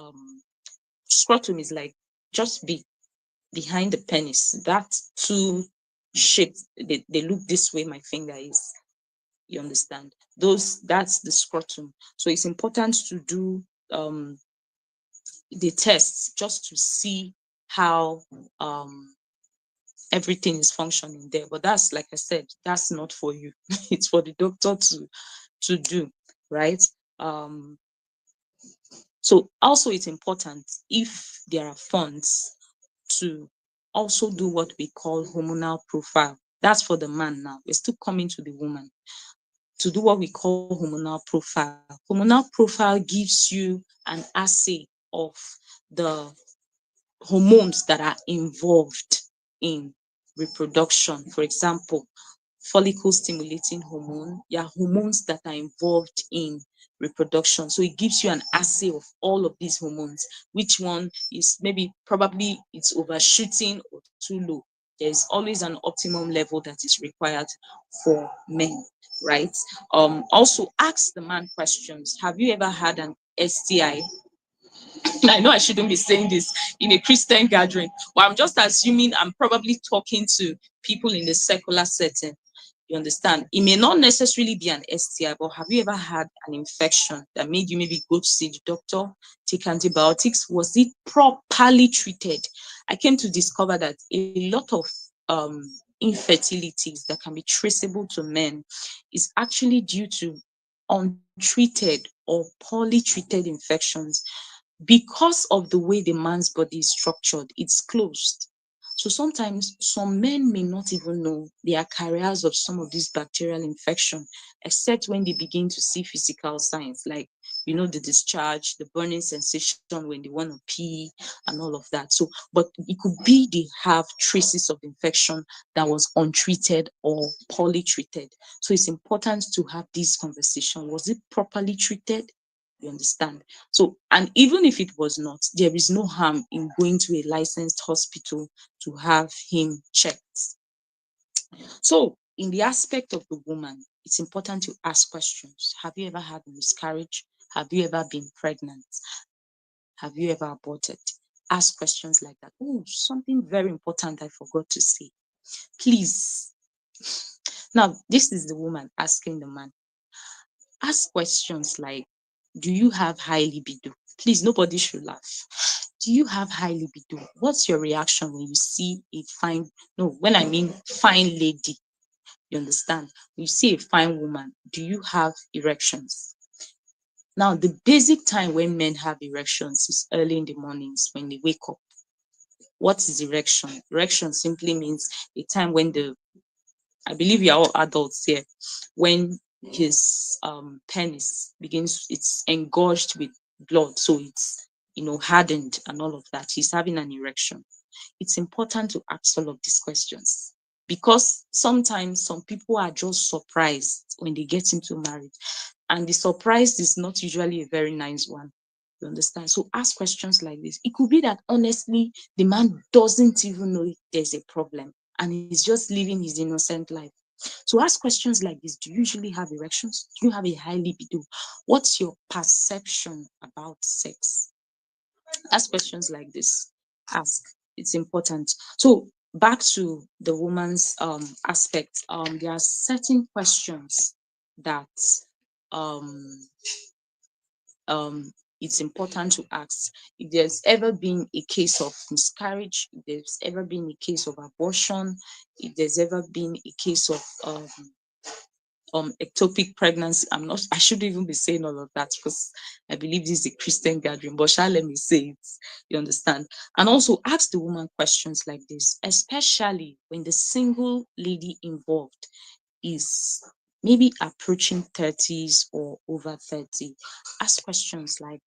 scrotum is like just behind the penis. That two shapes, they look this way, my finger is. You understand? That's the scrotum. So it's important to do the tests just to see how everything is functioning there. But that's, like I said, that's not for you. It's for the doctor to do, right? Um, so also it's important, if there are funds, to also do what we call hormonal profile. That's for the man now. We're still coming to the woman. To do what we call hormonal profile. Hormonal profile gives you an assay of the hormones that are involved in reproduction. For example, follicle stimulating hormone, yeah, hormones that are involved in reproduction. So it gives you an assay of all of these hormones, which one is maybe probably it's overshooting or too low. There's always an optimum level that is required for men, right? Also ask the man questions. Have you ever had an STI? I know I shouldn't be saying this in a Christian gathering, but I'm just assuming I'm probably talking to people in the secular setting. You understand? It may not necessarily be an STI, but have you ever had an infection that made you maybe go to see the doctor, take antibiotics? Was it properly treated? I came to discover that a lot of infertilities that can be traceable to men is actually due to untreated or poorly treated infections because of the way the man's body is structured. It's closed. So sometimes some men may not even know they are carriers of some of these bacterial infection, except when they begin to see physical signs like, the discharge, the burning sensation when they want to pee, and all of that. So, but it could be they have traces of infection that was untreated or poorly treated. So it's important to have this conversation. Was it properly treated? You understand? So, and even if it was not, there is no harm in going to a licensed hospital to have him checked. So, in the aspect of the woman, it's important to ask questions. Have you ever had a miscarriage? Have you ever been pregnant? Have you ever aborted? Ask questions like that. Oh, something very important I forgot to say. Please. Now, this is the woman asking the man. Ask questions like, do you have high libido? Please, nobody should laugh. Do you have high libido? What's your reaction when you see a fine, no, when I mean fine lady, you understand? When you see a fine woman, do you have erections? Now, the basic time when men have erections is early in the mornings when they wake up. What is erection? Erection simply means a time when I believe we are all adults here, when his penis begins, it's engorged with blood, so it's hardened and all of that. He's having an erection. It's important to ask all of these questions because sometimes some people are just surprised when they get into marriage, and the surprise is not usually a very nice one. You understand? So ask questions like this. It could be that honestly, the man doesn't even know if there's a problem and he's just living his innocent life. So ask questions like this. Do you usually have erections? Do you have a high libido? What's your perception about sex? Ask questions like this. Ask. It's important. So back to the woman's aspect. There are certain questions that um it's important to ask. If there's ever been a case of miscarriage, if there's ever been a case of abortion, if there's ever been a case of ectopic pregnancy. I shouldn't even be saying all of that because I believe this is a Christian gathering, but shall let me say it. You understand? And also ask the woman questions like this, especially when the single lady involved is maybe approaching 30s or over 30. Ask questions like,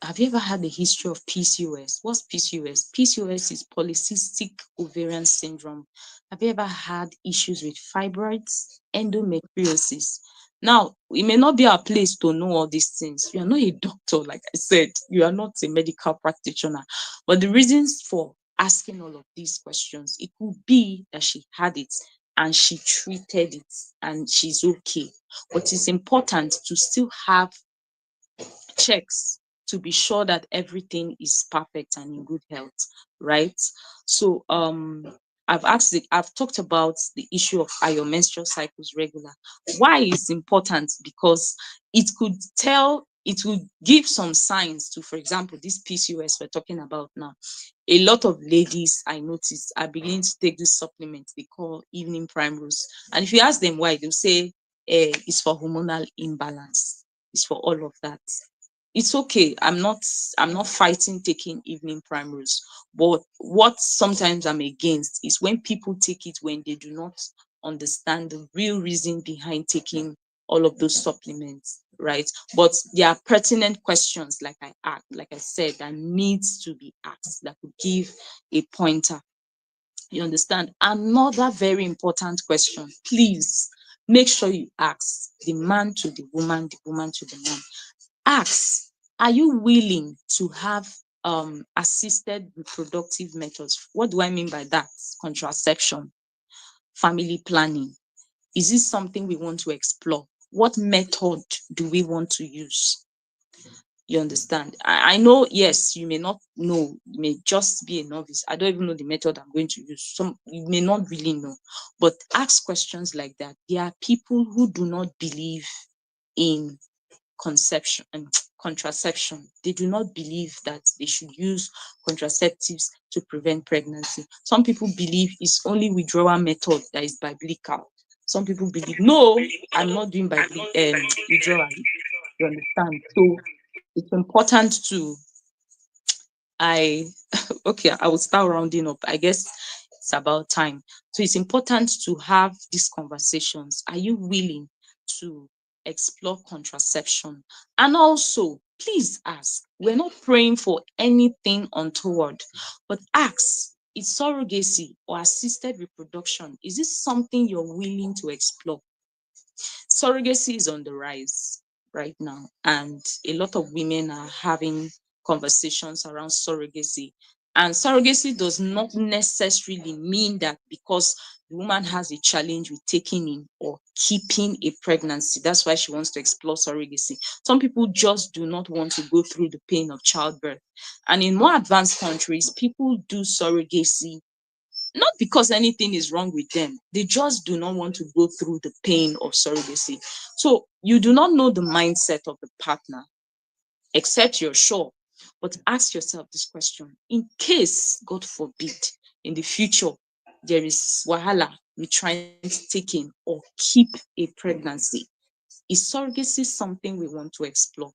have you ever had a history of PCOS? What's PCOS? PCOS is polycystic ovarian syndrome. Have you ever had issues with fibroids, endometriosis? Now, it may not be our place to know all these things. You are not a doctor, like I said. You are not a medical practitioner. But the reasons for asking all of these questions, it could be that she had it and she treated it and she's okay. But it's important to still have checks to be sure that everything is perfect and in good health, right? So I've talked about the issue of are your menstrual cycles regular. Why is important? Because it would give some signs to, for example, this PCOS we're talking about now. A lot of ladies I noticed are beginning to take this supplement they call evening primrose. And if you ask them why, they'll say it's for hormonal imbalance. It's for all of that. It's okay. I'm not fighting taking evening primrose, but what sometimes I'm against is when people take it when they do not understand the real reason behind taking all of those supplements, right? But there are pertinent questions, like I said, that needs to be asked that could give a pointer. You understand? Another very important question, please make sure you ask the man to the woman to the man. Ask, are you willing to have assisted reproductive methods. What do I mean by that? Contraception, family planning. Is this something we want to explore? What method do we want to use? You understand? I know, yes, you may not know, you may just be a novice. I don't even know the method I'm going to use. Some you may not really know, but ask questions like that. There are people who do not believe in conception and contraception. They do not believe that they should use contraceptives to prevent pregnancy. Some people believe it's only withdrawal method that is biblical. Some people believe, no, I'm not doing withdrawal. You understand? So it's important to I okay, I will start rounding up. I guess it's about time. So it's important to have these conversations. Are you willing to explore contraception? And also, please ask. We're not praying for anything untoward, but ask, is surrogacy or assisted reproduction, is this something you're willing to explore? Surrogacy is on the rise right now, and a lot of women are having conversations around surrogacy. And surrogacy does not necessarily mean that because the woman has a challenge with taking in or keeping a pregnancy, that's why she wants to explore surrogacy. Some people just do not want to go through the pain of childbirth. And in more advanced countries, people do surrogacy not because anything is wrong with them. They just do not want to go through the pain of surrogacy. So you do not know the mindset of the partner, except you're sure. But ask yourself this question. In case, God forbid, in the future, there is wahala with trying to take in or keep a pregnancy, is surrogacy something we want to explore?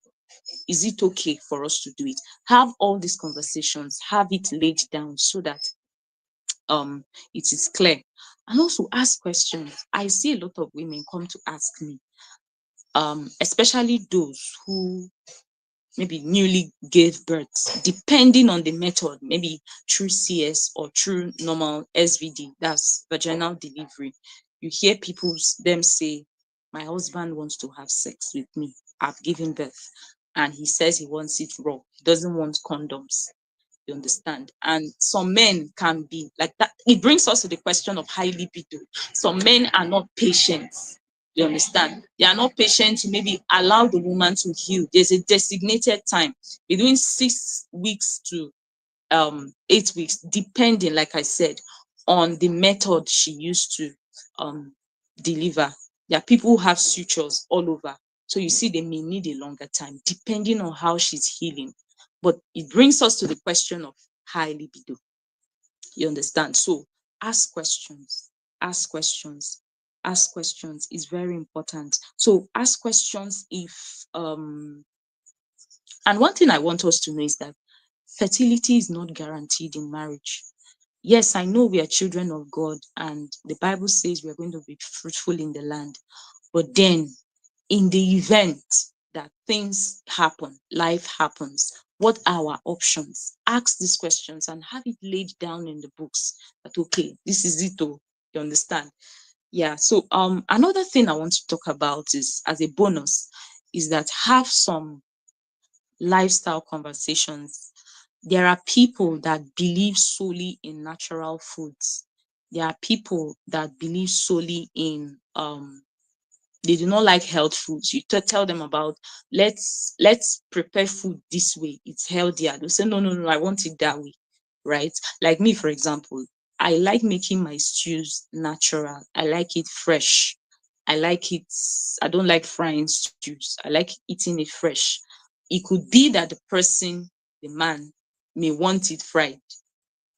Is it okay for us to do it? Have all these conversations, have it laid down so that it is clear. And also ask questions. I see a lot of women come to ask me, especially those who maybe newly gave birth, depending on the method, maybe through CS or through normal SVD, that's vaginal delivery. You hear them say, my husband wants to have sex with me. I've given birth. And he says he wants it raw. He doesn't want condoms. You understand? And some men can be like that. It brings us to the question of high libido. Some men are not patient. You understand? They are not patient to maybe allow the woman to heal. There's a designated time between 6 weeks to 8 weeks, depending, like I said, on the method she used to um deliver. There are people who have sutures all over. So you see, they may need a longer time, depending on how she's healing. But it brings us to the question of high libido. You understand? So ask questions, ask questions, ask questions is very important. So ask questions if and one thing I want us to know is that fertility is not guaranteed in marriage. Yes, I know we are children of God, and the Bible says we are going to be fruitful in the land. But then, in the event that things happen, life happens, what are our options? Ask these questions and have it laid down in the books that, okay, this is it, oh, you understand? Yeah. So, another thing I want to talk about is, as a bonus, is that have some lifestyle conversations. There are people that believe solely in natural foods. There are people that believe solely in they do not like health foods. You tell them about, let's prepare food this way, it's healthier. They'll say, no, no, no, I want it that way. Right? Like me, for example, I like making my stews natural. I like it fresh. I don't like frying stews. I like eating it fresh. It could be that the person, the man, may want it fried,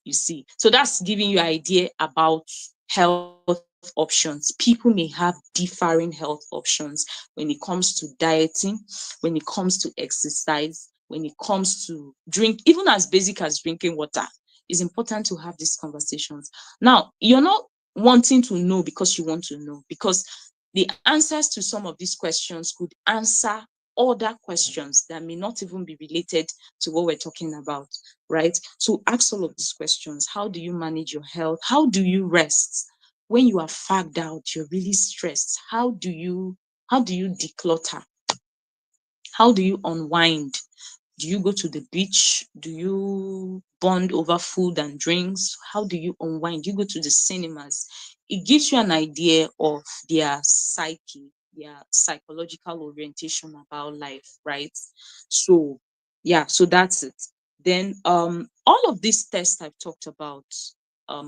you see. So that's giving you idea about health options. People may have differing health options when it comes to dieting, when it comes to exercise, when it comes to drink, even as basic as drinking water. It's important to have these conversations. Now, you're not wanting to know because you want to know, because the answers to some of these questions could answer other questions that may not even be related to what we're talking about, right? So ask all of these questions. How do you manage your health? How do you rest? When you are fagged out, you're really stressed. How do you declutter? How do you unwind? Do you go to the beach? Do you bond over food and drinks? How do you unwind? Do you go to the cinemas? It gives you an idea of their psyche, their psychological orientation about life, right? So, yeah, so that's it. Then, all of these tests I've talked about,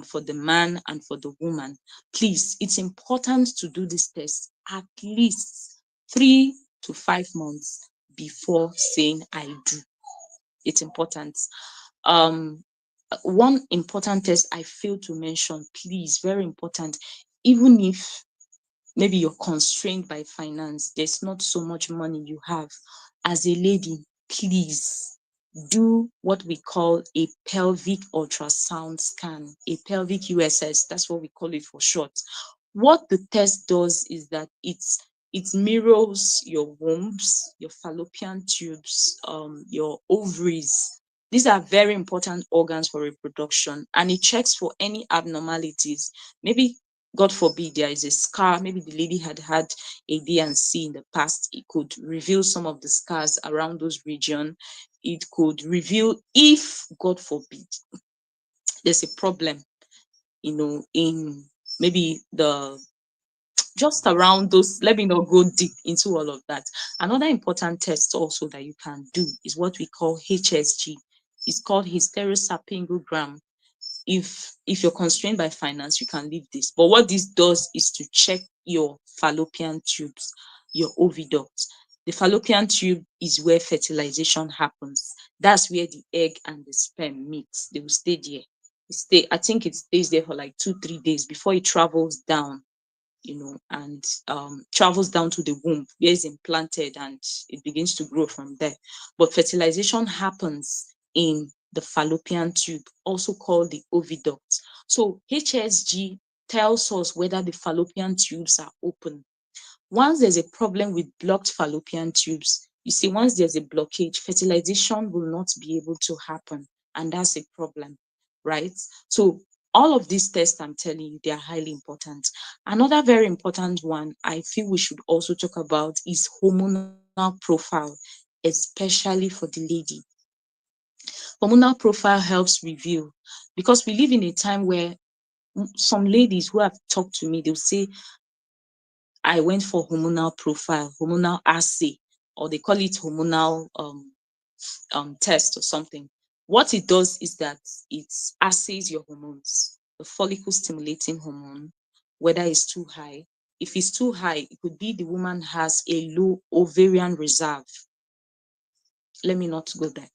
for the man and for the woman, please, it's important to do this test at least 3 to 5 months before saying I do. It's important. Um, One important test I failed to mention, please, very important. Even if maybe you're constrained by finance, there's not so much money you have, as a lady, please do what we call a pelvic ultrasound scan, a pelvic USS. That's what we call it for short. What the test does is that it mirrors your wombs, your fallopian tubes, your ovaries. These are very important organs for reproduction, and it checks for any abnormalities. Maybe, God forbid, there is a scar. Maybe the lady had had a D&C in the past. It could reveal some of the scars around those regions. It could reveal if, God forbid, there's a problem, in maybe the just around those. Let me not go deep into all of that. Another important test also that you can do is what we call HSG. It's called hysterosalpingogram. If you're constrained by finance, you can leave this. But what this does is to check your fallopian tubes, your oviduct. The fallopian tube is where fertilization happens. That's where the egg and the sperm meet. They will stay there. I think it stays there for like 2, 3 days before it travels down, and travels down to the womb where it's implanted, and it begins to grow from there. But fertilization happens in the fallopian tube, also called the oviduct. So HSG tells us whether the fallopian tubes are open. Once there's a problem with blocked fallopian tubes, you see, once there's a blockage, fertilization will not be able to happen, and that's a problem, right? So all of these tests I'm telling you, they are highly important. Another very important one I feel we should also talk about is hormonal profile, especially for the lady. Hormonal profile helps reveal, because we live in a time where some ladies who have talked to me, they'll say, I went for hormonal profile, hormonal assay, or they call it hormonal test or something. What it does is that it assays your hormones, the follicle stimulating hormone, whether it's too high. If it's too high, it could be the woman has a low ovarian reserve. Let me not go there.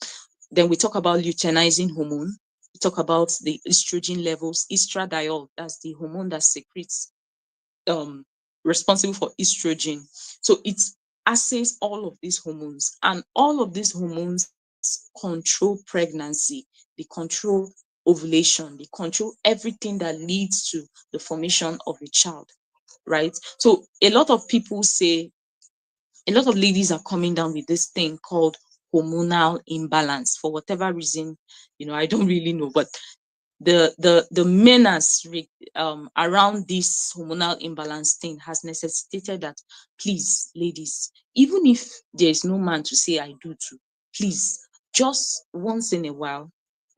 Then we talk about luteinizing hormone. We talk about the estrogen levels, estradiol, that's the hormone that secretes, um responsible for estrogen. So it assays all of these hormones, and all of these hormones control pregnancy, they control ovulation, they control everything that leads to the formation of a child, right? So a lot of ladies are coming down with this thing called hormonal imbalance for whatever reason. I don't really know, but the menace around this hormonal imbalance thing has necessitated that, please, ladies, even if there is no man to say I do too, please, just once in a while,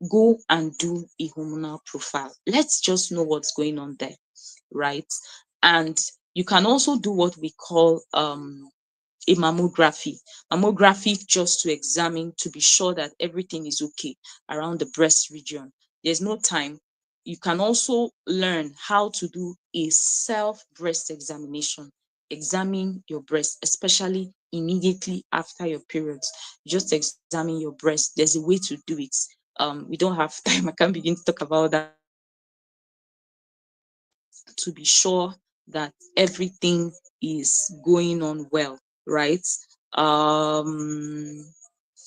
go and do a hormonal profile. Let's just know what's going on there, right? And you can also do what we call a mammography. Mammography, just to examine, to be sure that everything is okay around the breast region. There's no time. You can also learn how to do a self breast examination. Examine your breast, especially immediately after your periods. Just examine your breast. There's a way to do it. We don't have time. I can't begin to talk about that, but to be sure that everything is going on well, right? Um,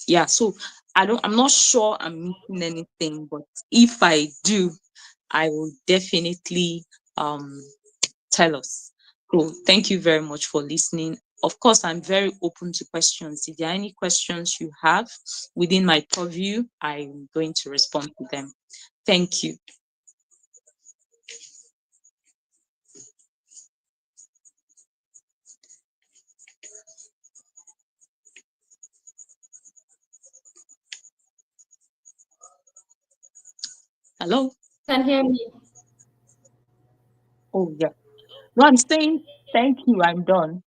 yeah, so I'm not sure I'm missing anything, but if I do, I will definitely um tell us. So thank you very much for listening. Of course, I'm very open to questions. If there are any questions you have within my purview, I'm going to respond to them. Thank you. Hello? You can hear me. Oh, yeah. No, I'm saying thank you. I'm done.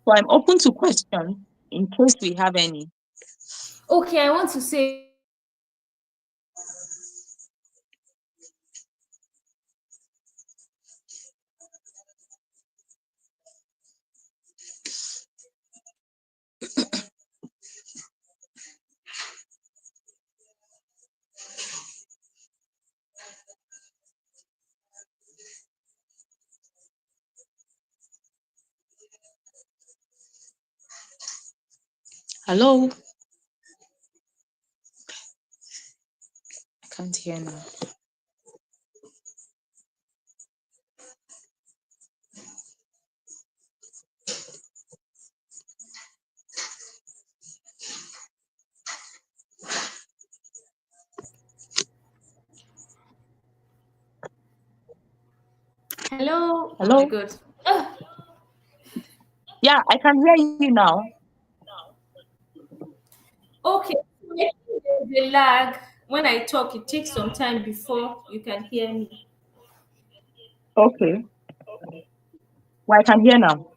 So I'm open to questions in case we have any. Okay, I want to say Hello? I can't hear now. hello. Oh my Hello? god. Ah, Yeah, I can hear you now. okay. So I think there's a lag. When I talk, it takes some time before you can hear me. Okay. Well, I can hear now.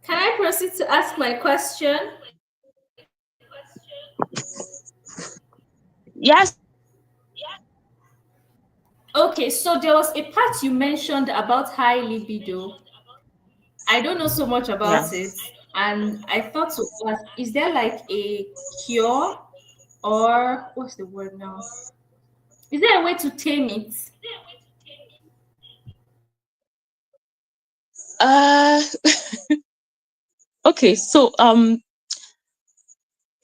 Can I proceed to ask my question? Yes. Okay, so there was a part you mentioned about high libido. I don't know so much Yeah. about it, and I thought to ask, is there like a cure or what's the word now? Is there a way to tame it? Uh okay, so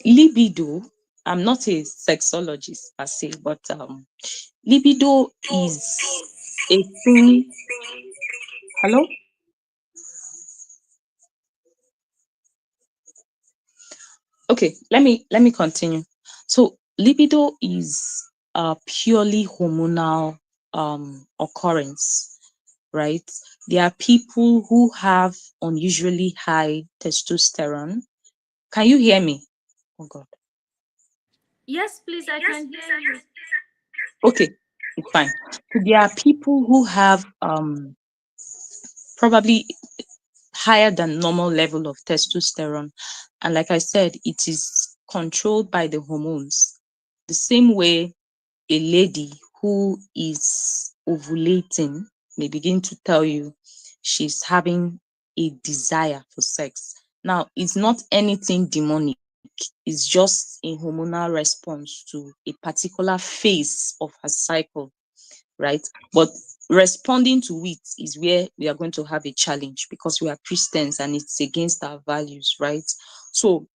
libido, I'm not a sexologist per se, but libido is a thing. Hello? Okay, let me continue. So libido is a purely hormonal occurrence, right? There are people who have unusually high testosterone. Can you hear me? Oh God. Yes, please, I can hear you. Okay, it's fine. So there are people who have probably higher than normal level of testosterone. And like I said, it is controlled by the hormones. The same way a lady who is ovulating may begin to tell you she's having a desire for sex. Now, it's not anything demonic, it's just a hormonal response to a particular phase of her cycle, right? But responding to it is where we are going to have a challenge because we are Christians and it's against our values, right? So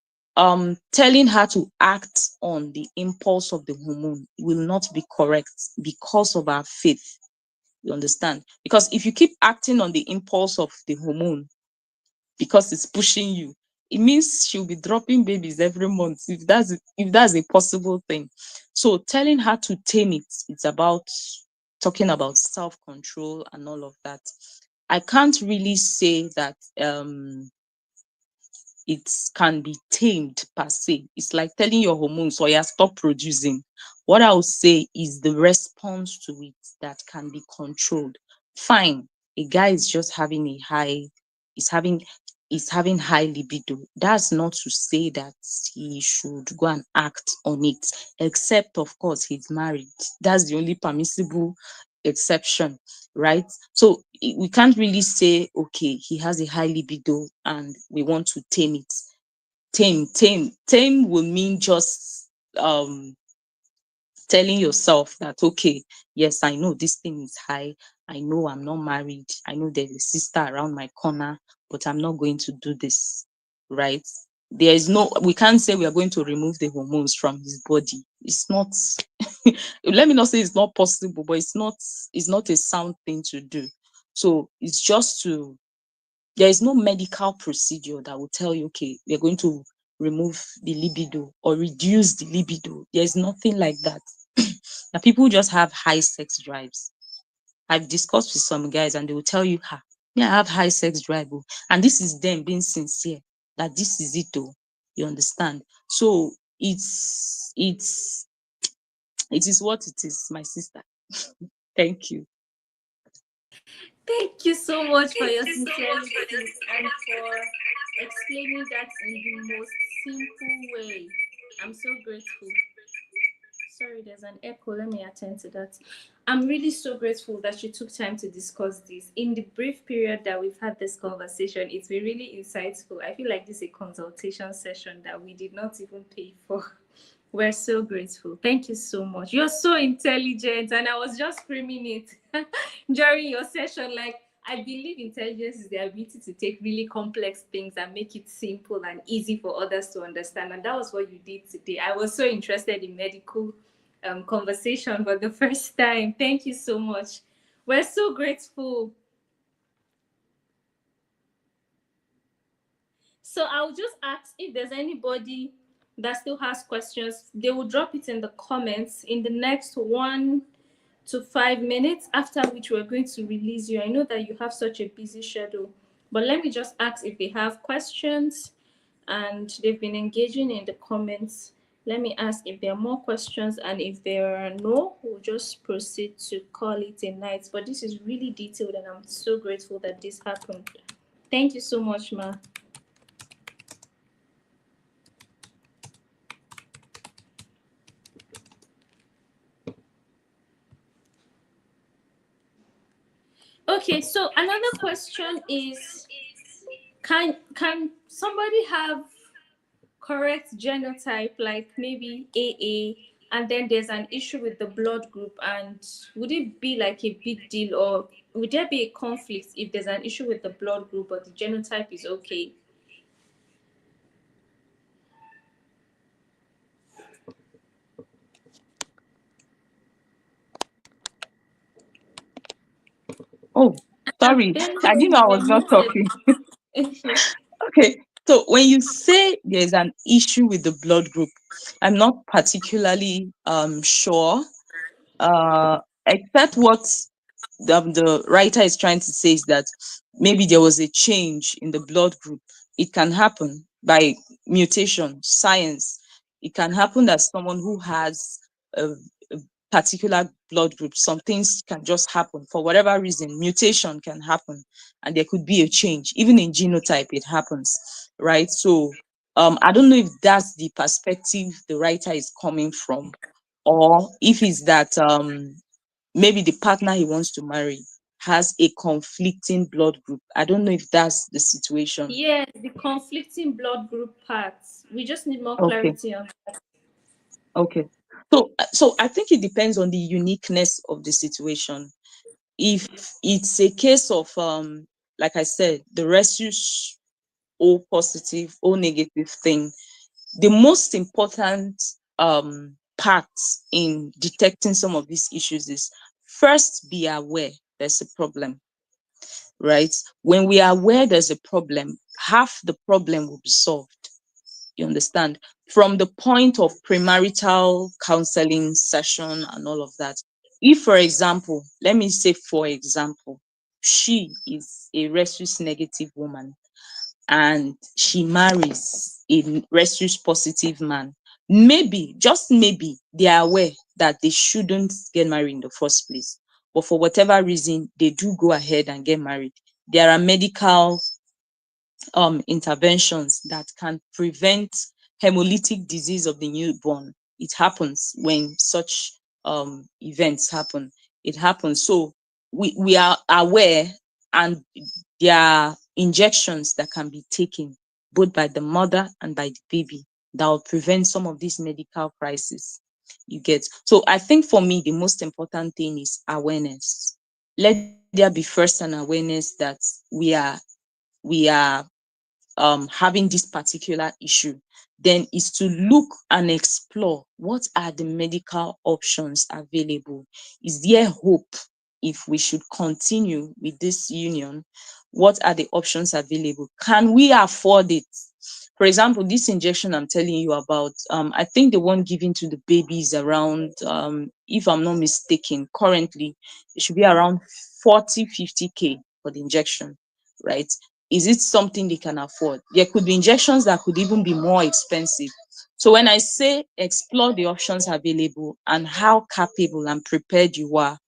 telling her to act on the impulse of the hormone will not be correct because of our faith. You understand? Because if you keep acting on the impulse of the hormone because it's pushing you, it means she'll be dropping babies every month if that's a possible thing. So telling her to tame it, it's about talking about self-control and all of that. I can't really say that it can be tamed per se. It's like telling your hormones, oh yeah, stop producing. What I would say is the response to it that can be controlled. Fine, a guy is just having a high, is having is having high libido. That's not to say that he should go and act on it, except of course he's married. That's the only permissible exception, right? So we can't really say, okay, he has a high libido and we want to tame it. Tame will mean just telling yourself that, okay, yes, I know this thing is high. I know I'm not married. I know there's a sister around my corner, but I'm not going to do this, right? There is no, we can't say we are going to remove the hormones from his body. It's not, let me not say it's not possible, but it's not a sound thing to do. So it's just to, there is no medical procedure that will tell you, okay, we're going to remove the libido or reduce the libido. There's nothing like that. Now, people just have high sex drives. I've discussed with some guys and they will tell you, yeah, I have high sex drive. Oh. And this is them being sincere that this is it, though. You understand? So it is what it is, my sister. Thank you. Thank you so much for your sincerity and for explaining that in the most simple way. I'm so grateful. Sorry, there's an echo. Let me attend to that. I'm really so grateful that you took time to discuss this. In the brief period that we've had this conversation, it's been really insightful. I feel like this is a consultation session that we did not even pay for. We're so grateful. Thank you so much. You're so intelligent, and I was just screaming it during your session. Like, I believe intelligence is the ability to take really complex things and make it simple and easy for others to understand. And that was what you did today. I was so interested in medical conversation for the first time. Thank you so much. We're so grateful. So I'll just ask if there's anybody that still has questions. They will drop it in the comments in the next 1 to 5 minutes, after which we're going to release you. I know that you have such a busy schedule, but let me just ask if they have questions, and they've been engaging in the comments. Let me ask if there are more questions, and if there are no, we'll just proceed to call it a night. But this is really detailed, and I'm so grateful that this happened. Thank you so much, Ma. Okay, so another question is, can somebody have correct genotype, like maybe AA, and then there's an issue with the blood group, and would it be like a big deal, or would there be a conflict if there's an issue with the blood group but the genotype is okay? Oh, I've sorry. been I didn't know I was not muted. talking. Okay. So when you say there's an issue with the blood group, I'm not particularly sure. Except what the writer is trying to say is that maybe there was a change in the blood group. It can happen by mutation, science. It can happen that someone who has a particular blood group, some things can just happen for whatever reason. Mutation can happen, and there could be a change. Even in genotype, it happens, right? So I don't know if that's the perspective the writer is coming from, or if it's that maybe the partner he wants to marry has a conflicting blood group. I don't know if that's the situation. Yes, the conflicting blood group parts. We just need more Okay, clarity on. okay. So I think it depends on the uniqueness of the situation. If it's a case of like I said, the rhesus O positive, O negative thing, the most important part in detecting some of these issues is first be aware there's a problem, right? When we are aware there's a problem, half the problem will be solved. You understand? From the point of premarital counseling session and all of that. If, for example, let me say, for example, she is a rhesus negative woman and she marries a rhesus positive man, maybe, just maybe, they are aware that they shouldn't get married in the first place. But for whatever reason, they do go ahead and get married. There are medical interventions that can prevent hemolytic disease of the newborn. It happens when such events happen. It happens. So we are aware, and there are injections that can be taken both by the mother and by the baby that will prevent some of these medical crises. You get. So I think for me, the most important thing is awareness. Let there be first an awareness that we are we are having this particular issue, then is to look and explore what are the medical options available. Is there hope if we should continue with this union? What are the options available? Can we afford it? For example, this injection I'm telling you about, I think the one given to the babies around, if I'm not mistaken, currently it should be around 40, 50K for the injection, right? Is it something they can afford? There could be injections that could even be more expensive. So when I say explore the options available and how capable and prepared you are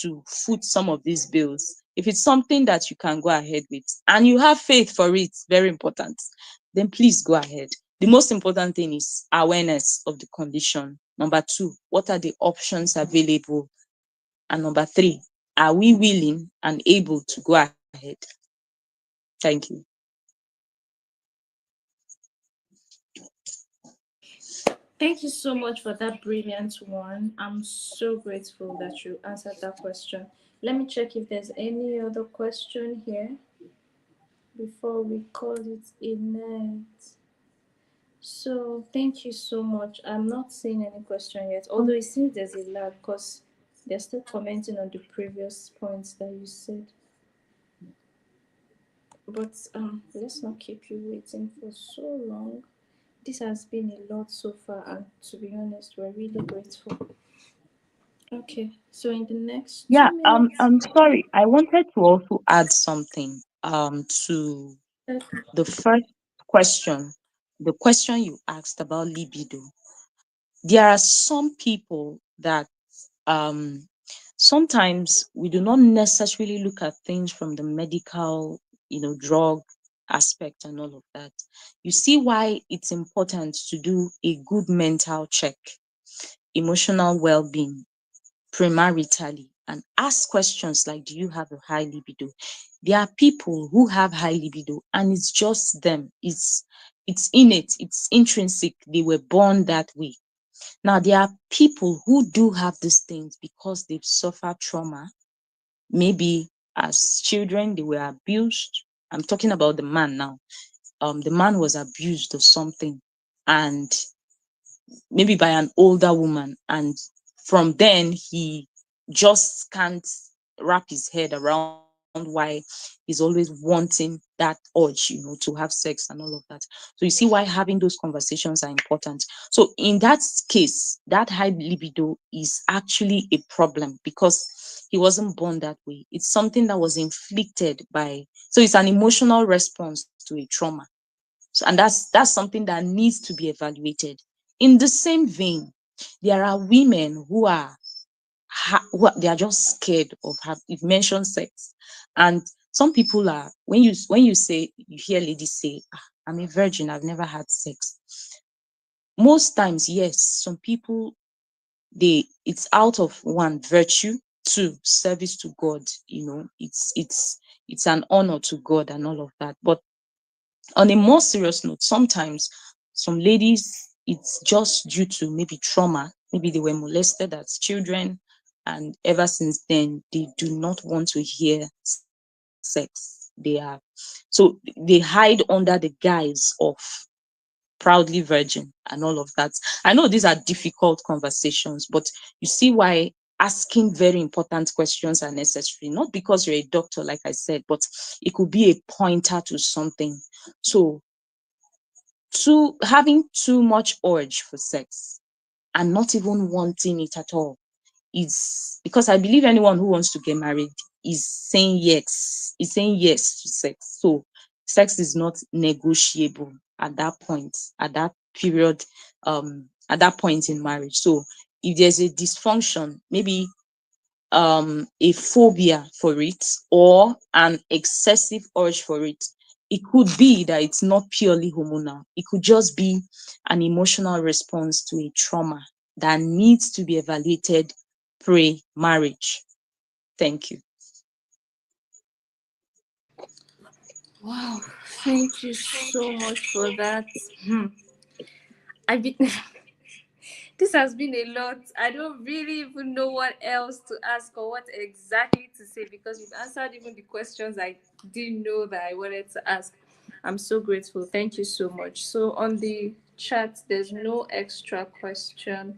to foot some of these bills, if it's something that you can go ahead with and you have faith for it, very important, then please go ahead. The most important thing is awareness of the condition. Number two, what are the options available? And number three, are we willing and able to go ahead? Thank you. Thank you so much for that brilliant one. I'm so grateful that you answered that question. Let me check if there's any other question here before we call it a night. So, thank you so much. I'm not seeing any question yet, although it seems there's a lag because they're still commenting on the previous points that you said. But let's not keep you waiting for so long. This has been a lot so far, and to be honest, we're really grateful. Okay, so in the next Yeah, 2 minutes, I'm sorry. I wanted to also add something to okay. the first question, the question you asked about libido. There are some people that um sometimes we do not necessarily look at things from the medical, drug aspect and all of that. You see why it's important to do a good mental check, emotional well-being premaritally, and ask questions like, do you have a high libido? There are people who have high libido and it's just them. It's innate, it's intrinsic. They were born that way. Now there are people who do have these things because they've suffered trauma. Maybe as children they were abused. I'm talking about the man now. The man was abused or something, and maybe by an older woman, and from then he just can't wrap his head around why he's always wanting that urge, to have sex and all of that. So you see why having those conversations are important. So in that case, that high libido is actually a problem because he wasn't born that way. It's something that was inflicted by, so it's an emotional response to a trauma. So, and that's something that needs to be evaluated. In the same vein, there are women who are they are just scared of you've mentioned sex, and some people are, when you say, you hear ladies say, I'm a virgin, I've never had sex. Most times, yes, some people, it's out of one, virtue, two, service to God. It's an honor to God and all of that. But on a more serious note, sometimes some ladies, it's just due to maybe trauma. Maybe they were molested as children, and ever since then, they do not want to hear sex. So they hide under the guise of proudly virgin and all of that. I know these are difficult conversations, but you see why asking very important questions are necessary. Not because you're a doctor, like I said, but it could be a pointer to something. So having too much urge for sex and not even wanting it at all is, because I believe anyone who wants to get married is saying yes to sex. So sex is not negotiable at that point, at that point in marriage. So if there's a dysfunction, maybe a phobia for it or an excessive urge for it, it could be that it's not purely hormonal. It could just be an emotional response to a trauma that needs to be evaluated pre-marriage. Thank you. Wow, thank you so much for that. I be- This has been a lot. I don't really even know what else to ask or what exactly to say because you've answered even the questions I didn't know that I wanted to ask. I'm so grateful. Thank you so much. So, on the chat, there's no extra question.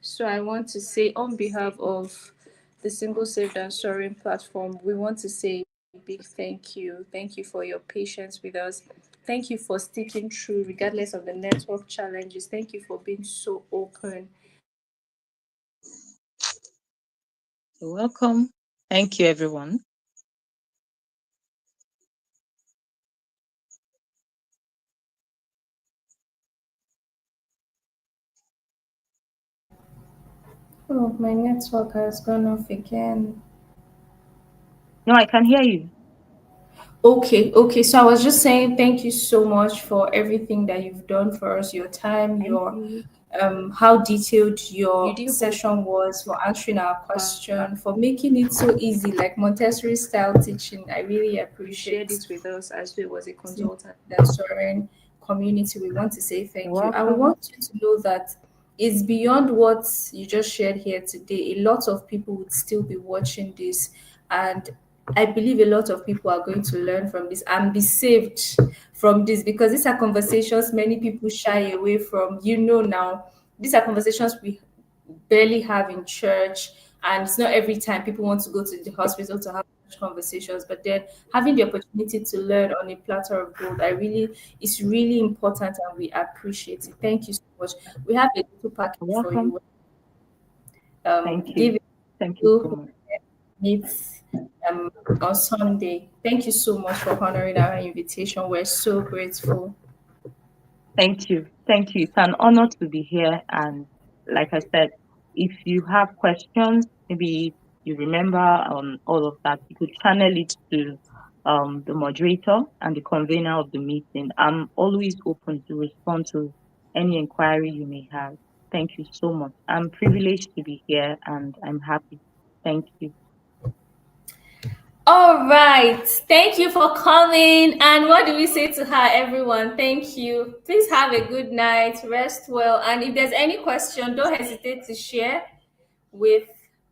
So, I want to say, on behalf of the Single Saved and Soaring platform, we want to say a big thank you. Thank you for your patience with us. Thank you for sticking through regardless of the network challenges. Thank you for being so open. You're welcome. Thank you, everyone. Oh, my network has gone off again. No, I can hear you. Okay. So I was just saying thank you so much for everything that you've done for us, your time, Thank your you. how detailed You your did hold session was, for answering our back. question, for making it so easy, like Montessori style teaching. I really You shared appreciate it with us as though it was a consultant. the Soren community. We want to say You're thank you. And we welcome. want you to know that it's beyond what you just shared here today. A lot of people would still be watching this. And I believe a lot of people are going to learn from this and be saved from this because these are conversations many people shy away from. Now, these are conversations we barely have in church, and it's not every time people want to go to the hospital to have such conversations. But then having the opportunity to learn on a platter of gold, it's really important, and we appreciate it. Thank you so much. We have a little package You're for welcome. you. Thank Give you. it Thank you to so who much. meets um on Sunday. Thank you so much for honoring our invitation. We're so grateful. Thank you. Thank you. It's an honor to be here. And like I said, if you have questions, maybe you remember all of that, you could channel it to the moderator and the convener of the meeting. I'm always open to respond to any inquiry you may have. Thank you so much. I'm privileged to be here and I'm happy. Thank you. All right. Thank you for coming. And what do we say to her, everyone? Thank you. Please have a good night. Rest well. And if there's any question, don't hesitate to share with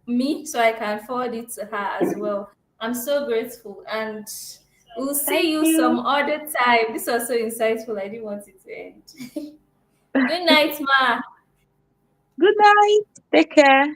me so I can forward it to her as well. I'm so grateful. And we'll see Thank you some you. other time. This was so insightful. I didn't want it to end. Good night, Ma. Good night. Take care.